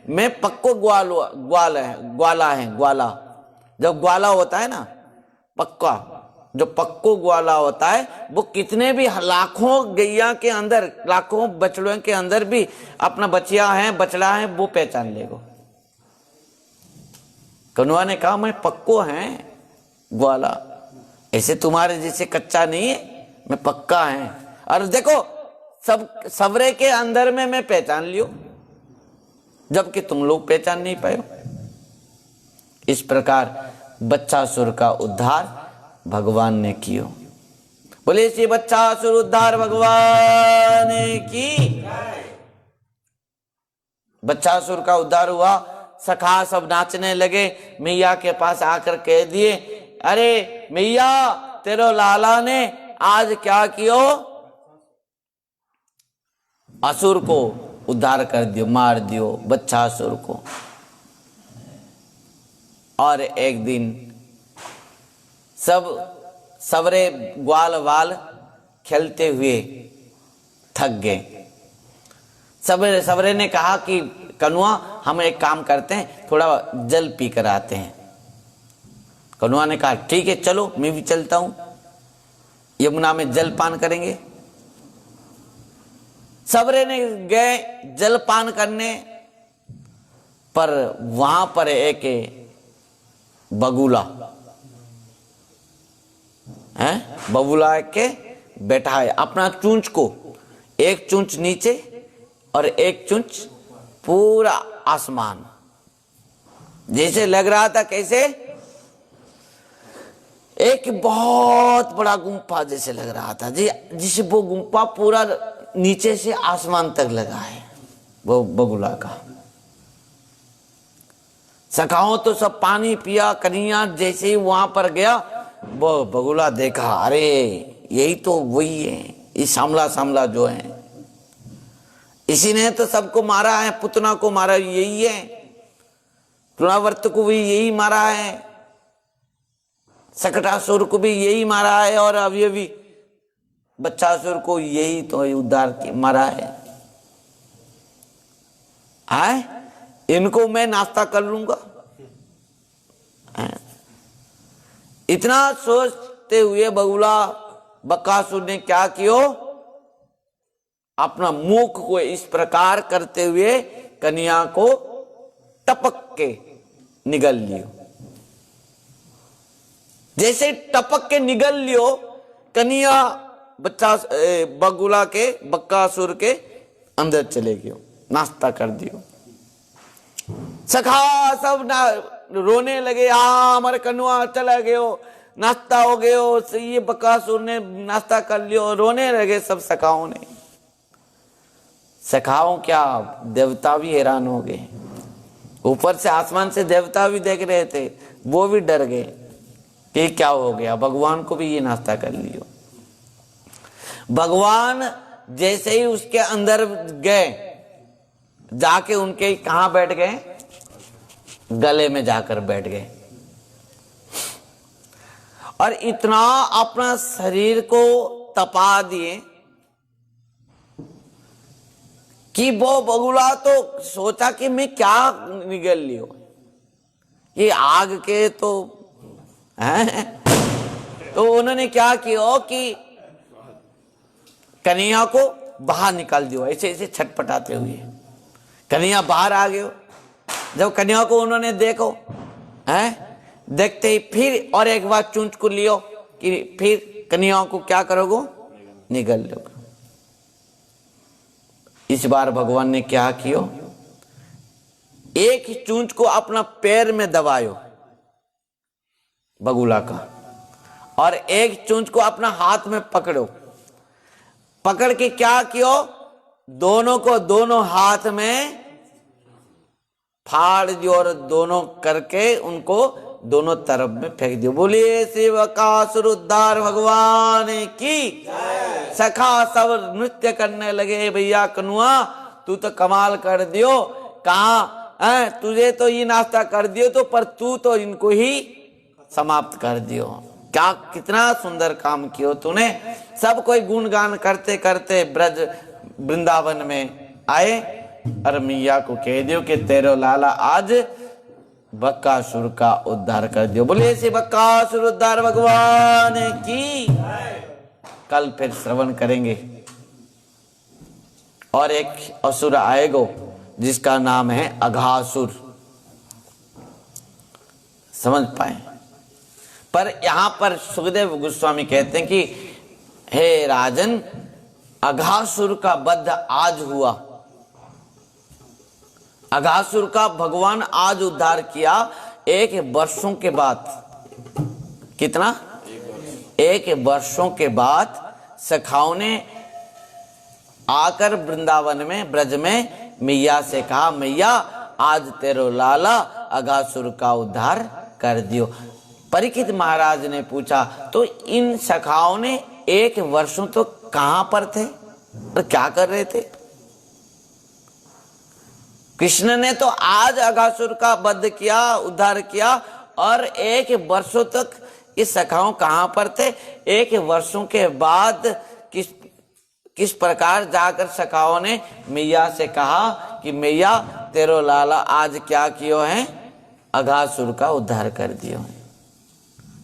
मैं पक्को ग्वाला है। जब ग्वाला होता है ना, पक्का, जो पक्को ग्वाला होता है वो कितने भी लाखों गैया के अंदर, लाखों बछड़ों के अंदर भी अपना बचिया है, बछड़ा है, वो पहचान लेगा। कन्हैया ने कहा मैं पक्को है ग्वाला, ऐसे तुम्हारे जैसे कच्चा नहीं है, मैं पक्का है। और देखो सब सवरे के अंदर में मैं पहचान लियो, जबकि तुम लोग पहचान नहीं पाए। इस प्रकार बच्चासुर का उद्धार भगवान ने कियो। बोले श्री बच्चासुर उद्धार भगवान की। बच्चासुर का उद्धार हुआ, सखा सब नाचने लगे। मैया के पास आकर कह दिए, अरे मैया तेरे लाला ने आज क्या कियो, असुर को उद्धार कर दियो, मार दियो बच्चासुर को। और एक दिन सब सवरे ग्वाल वाल खेलते हुए थक गए। सवरे ने कहा कि कन्हैया हम एक काम करते हैं, थोड़ा जल पी कर आते हैं। कन्हैया ने कहा ठीक है चलो, मैं भी चलता हूं, यमुना में जल पान करेंगे। सवरे ने गए जलपान करने, पर वहां पर एक बगुला है, बगुला के बैठा है अपना चूंच को, एक चूंच नीचे और एक चूंच पूरा आसमान, जैसे लग रहा था कैसे एक बहुत बड़ा गुम्फा जैसे लग रहा था, जिसे वो गुम्फा पूरा नीचे से आसमान तक लगा है वो बगुला का। सखाओं तो सब पानी पिया। कन्हैया जैसे ही वहां पर गया, वो बगुला देखा, अरे यही तो वही है, ये सामला जो है, इसी ने तो सबको मारा है, पुतना को मारा यही है, तृणावर्त को भी यही मारा है, सकटासुर को भी यही मारा है, और अभी बच्चासुर को यही तो उद्धार मारा है। आए इनको मैं नाश्ता कर लूंगा। इतना सोचते हुए बगुला बकासुर ने क्या कियो, अपना मुख को इस प्रकार करते हुए कन्या को टपक के निगल लियो। जैसे टपक के निगल लियो, कन्या बच्चा बगुला के बक्कासुर के अंदर चले गयो, नाश्ता कर दियो। सखा सब ना रोने लगे, हमारे कन्या चला गयो, नाश्ता हो गयो, ये बक्कासुर ने नाश्ता कर लियो, रोने लगे सब सखाओं ने। सखाओं क्या, देवता भी हैरान हो गए। ऊपर से आसमान से देवता भी देख रहे थे, वो भी डर गए कि क्या हो गया, भगवान को भी ये नाश्ता कर लियो। भगवान जैसे ही उसके अंदर गए, जाके उनके कहां बैठ गए, गले में जाकर बैठ गए और इतना अपना शरीर को तपा दिए कि वो बगुला तो सोचा कि मैं क्या निगल लियो, ये आग के तो हैं। तो उन्होंने क्या किया कि कन्या को बाहर निकाल दियो, ऐसे ऐसे छटपटाते हुए कन्या बाहर आ गयो। जब कन्या को उन्होंने देखो हैं, देखते ही फिर और एक बार चूंच को लियो कि फिर कन्या को क्या करोगे, निगल लो। इस बार भगवान ने क्या किया, एक ही चूंच को अपना पैर में दबायो बगुला का, और एक चूंच को अपना हाथ में पकड़ो। पकड़ के क्या कियो, दोनों को दोनों हाथ में फाड़ दियो और दोनों करके उनको दोनों तरफ में फेंक दियो। बोलिए श्री बकासुर उद्धार भगवान की। सखा सब नृत्य करने लगे, भैया कनुआ तू तो कमाल कर दियो, कहा तुझे तो ये नाश्ता कर दियो तो, पर तू तो इनको ही समाप्त कर दियो। क्या कितना सुंदर काम कियो तूने। सब कोई गुणगान करते करते ब्रज वृंदावन में आए और मैया को कह दियो कि तेरो लाला आज बक्कासुर का उद्धार कर दियो। बोले से बक्कासुर उद्धार भगवान की। कल फिर श्रवण करेंगे और एक असुर आएगो जिसका नाम है अघासुर, समझ पाए। पर यहां पर सुखदेव गोस्वामी कहते हैं कि हे राजन, अघासुर का वध आज हुआ। अघासुर का भगवान आज उद्धार किया 1 वर्षों के बाद। कितना? 1 वर्षों के बाद सखाओं ने आकर वृंदावन में ब्रज में मैया से कहा, मैया आज तेरो लाला अघासुर का उद्धार कर दियो। परीक्षित महाराज ने पूछा, तो इन सखाओं ने 1 वर्षों तो कहां पर थे और क्या कर रहे थे? कृष्ण ने तो आज अघासुर का वध किया, उद्धार किया, और 1 वर्षों तक इस सखाओं कहां पर थे? 1 वर्षों के बाद किस प्रकार जाकर सखाओं ने मैया से कहा कि मैया तेरो लाला आज क्या कियो है? अघासुर का उद्धार कर दियो है।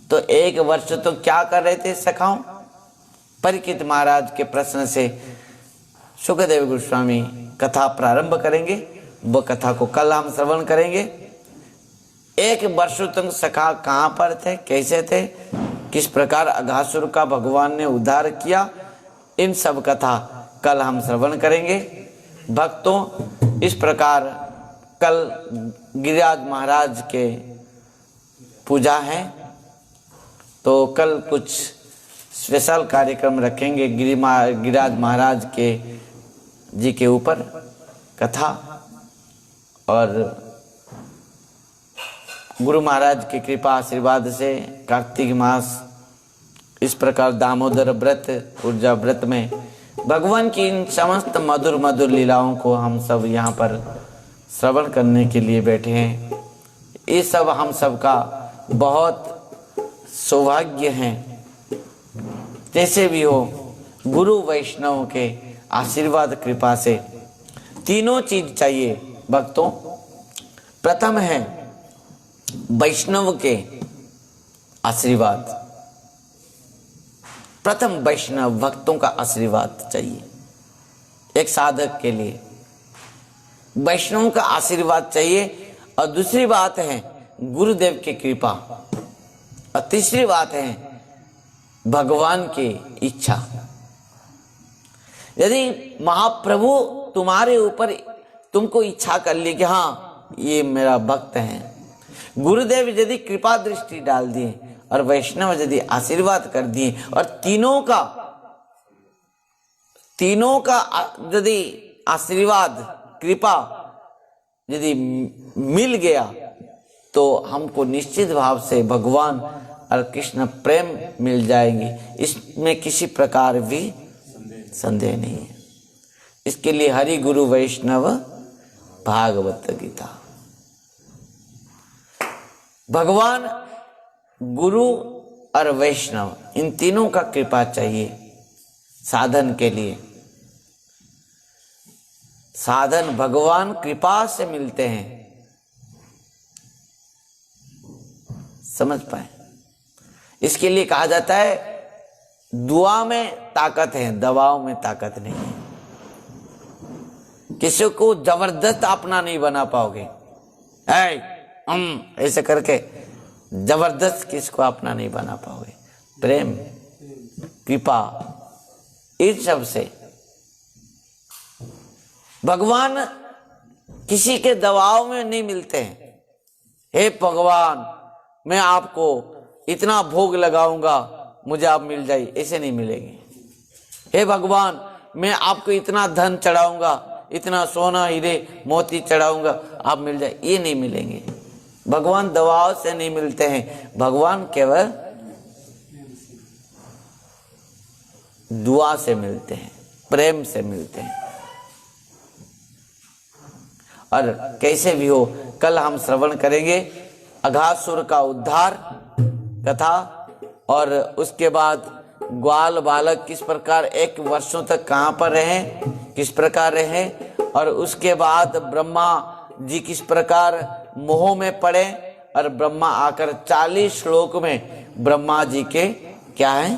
तो 1 वर्ष तो क्या कर रहे थे सखाओं? परीक्षित महाराज के प्रश्न से सुखदेव गोस्वामी कथा प्रारंभ करेंगे। वो कथा को कल हम श्रवण करेंगे। 1 वर्ष तक सखा कहां पर थे, कैसे थे, किस प्रकार अघासुर का भगवान ने उद्धार किया, इन सब कथा कल हम श्रवण करेंगे। भक्तों, इस प्रकार कल गिरिराज महाराज के पूजा है, तो कल कुछ स्पेशल कार्यक्रम रखेंगे गिरिराज महाराज के जी के ऊपर कथा, और गुरु महाराज की कृपा आशीर्वाद से कार्तिक मास इस प्रकार दामोदर व्रत, ऊर्जा व्रत में भगवान की इन समस्त मधुर मधुर लीलाओं को हम सब यहाँ पर श्रवण करने के लिए बैठे हैं। ये सब हम सब का बहुत सौभाग्य है। जैसे भी हो, गुरु वैष्णव के आशीर्वाद कृपा से तीनों चीज चाहिए भक्तों। प्रथम है वैष्णव के आशीर्वाद, प्रथम वैष्णव भक्तों का आशीर्वाद चाहिए। एक साधक के लिए वैष्णव का आशीर्वाद चाहिए, और दूसरी बात है गुरुदेव की कृपा, और तीसरी बात है भगवान की इच्छा। यदि महाप्रभु तुम्हारे ऊपर तुमको इच्छा कर ली कि हाँ ये मेरा भक्त है, गुरुदेव यदि कृपा दृष्टि डाल दिए और वैष्णव यदि आशीर्वाद कर दिए, और तीनों का यदि आशीर्वाद कृपा यदि मिल गया, तो हमको निश्चित भाव से भगवान और कृष्ण प्रेम मिल जाएंगे, इसमें किसी प्रकार भी संदेह नहीं है। इसके लिए हरि गुरु वैष्णव भागवत गीता। भगवान, गुरु और वैष्णव, इन तीनों का कृपा चाहिए साधन के लिए। साधन भगवान कृपा से मिलते हैं, समझ पाए। इसके लिए कहा जाता है दुआ में ताकत है, दवाओं में ताकत नहीं है। किसी को जबरदस्त अपना नहीं बना पाओगे, ऐसे करके जबरदस्त किसको अपना नहीं बना पाओगे। प्रेम, कृपा, इस सब से भगवान किसी के दबाव में नहीं मिलते हैं। हे भगवान, मैं आपको इतना भोग लगाऊंगा, मुझे आप मिल जाइए, ऐसे नहीं मिलेंगे। हे भगवान, मैं आपको इतना धन चढ़ाऊंगा, इतना सोना हीरे मोती चढ़ाऊंगा, आप मिल जाए, ये नहीं मिलेंगे। भगवान दवाओं से नहीं मिलते हैं, भगवान केवल दुआ से मिलते हैं, प्रेम से मिलते हैं। और कैसे भी हो, कल हम श्रवण करेंगे अघासुर का उद्धार कथा, और उसके बाद ग्वाल बालक किस प्रकार 1 वर्षों तक कहाँ पर रहे, किस प्रकार रहे, और उसके बाद ब्रह्मा जी किस प्रकार मोह में पड़े, और ब्रह्मा आकर 40 श्लोक में ब्रह्मा जी के क्या है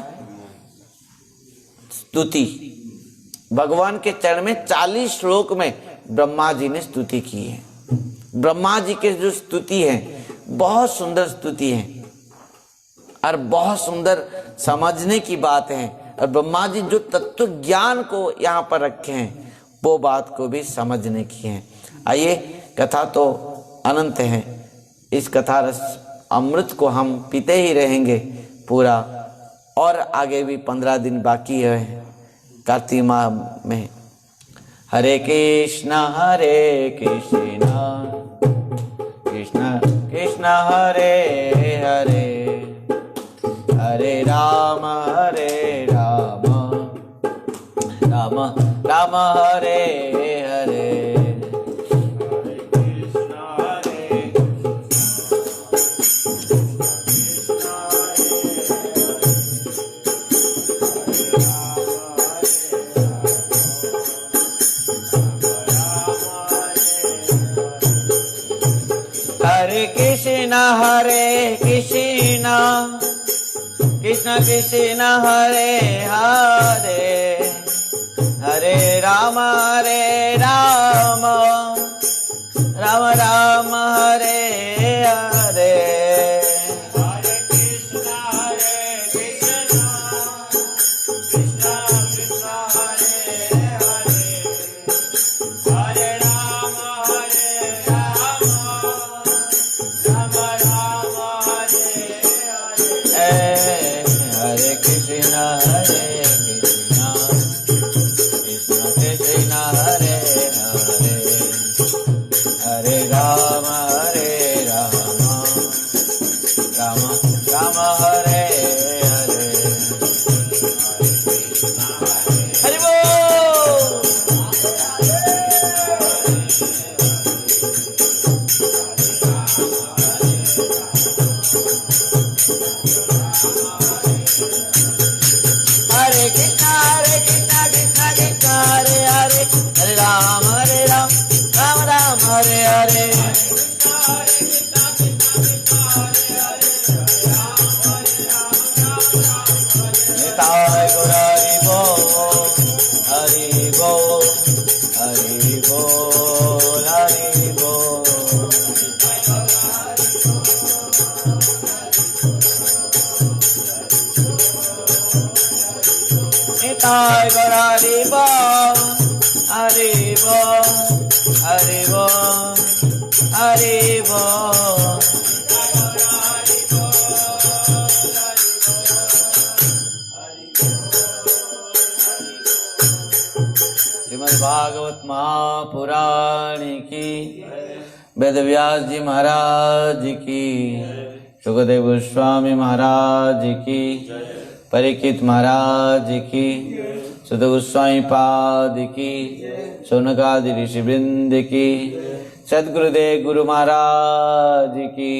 स्तुति, भगवान के चरण में 40 श्लोक में ब्रह्मा जी ने स्तुति की है। ब्रह्मा जी के जो स्तुति है बहुत सुंदर स्तुति है, और बहुत सुंदर समझने की बात है, और ब्रह्मा जी जो तत्व ज्ञान को यहाँ पर रखे हैं वो बात को भी समझने की है। आइए, कथा तो अनंत है, इस कथा रस अमृत को हम पीते ही रहेंगे पूरा, और आगे भी 15 दिन बाकी है कार्तिक माह में। हरे कृष्णा कृष्ण कृष्ण हरे हरे, हरे राम राम राम हरे हरे। हरे कृष्ण कृष्ण कृष्ण हरे हरे, हरे राम राम राम हरे हरे। हरे कृष्ण कृष्ण कृष्ण कृष्ण हरे हरे, हरे राम राम राम हरे हरे। हरे कृष्ण कृष्ण कृष्ण हरे हरे, हरे राम बोल हरि बोल हरि बोल। निताय गौर हरि बोल हरि बोल हरि बोल हरि बोल। श्रीमद् भागवत महापुराण की, वेद व्यास जी महाराज की, सुखदेव गोस्वामी महाराज की, परीक्षित महाराज की, सुत गोस्वामी पाद की, शौनकादि ऋषि वृंद की, सद्गुरुदेव गुरु महाराज की,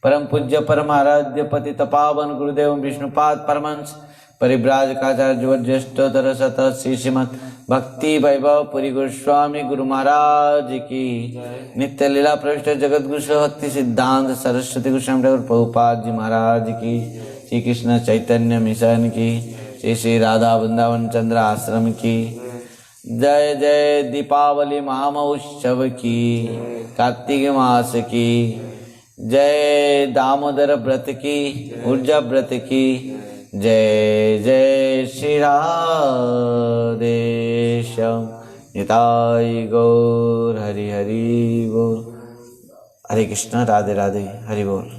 परम पूज्य परमाराध्य पतित पावन गुरुदेव विष्णुपाद परमहंस परिव्राजकाचार्य ज्येष्ठतर सत श्रीमद् भक्ति वैभव पुरी गोस्वामी गुरु महाराज की, नित्य लीला प्रविष्ट जगत गुरु भक्ति सिद्धांत सरस्वती गोस्वामी ठाकुर प्रभुपाद जी महाराज की, श्री कृष्ण चैतन्य मिशन की, श्री श्री राधा वृंदावन चंद्र आश्रम की जय जय। दीपावली महामहोत्सव की, कार्तिक मास की जय, दामोदर व्रत की, ऊर्जा व्रत की जय जय। श्री राधे श्याम निताय गौर हरि हरि बोल। हरे कृष्ण, राधे राधे, हरि बोल।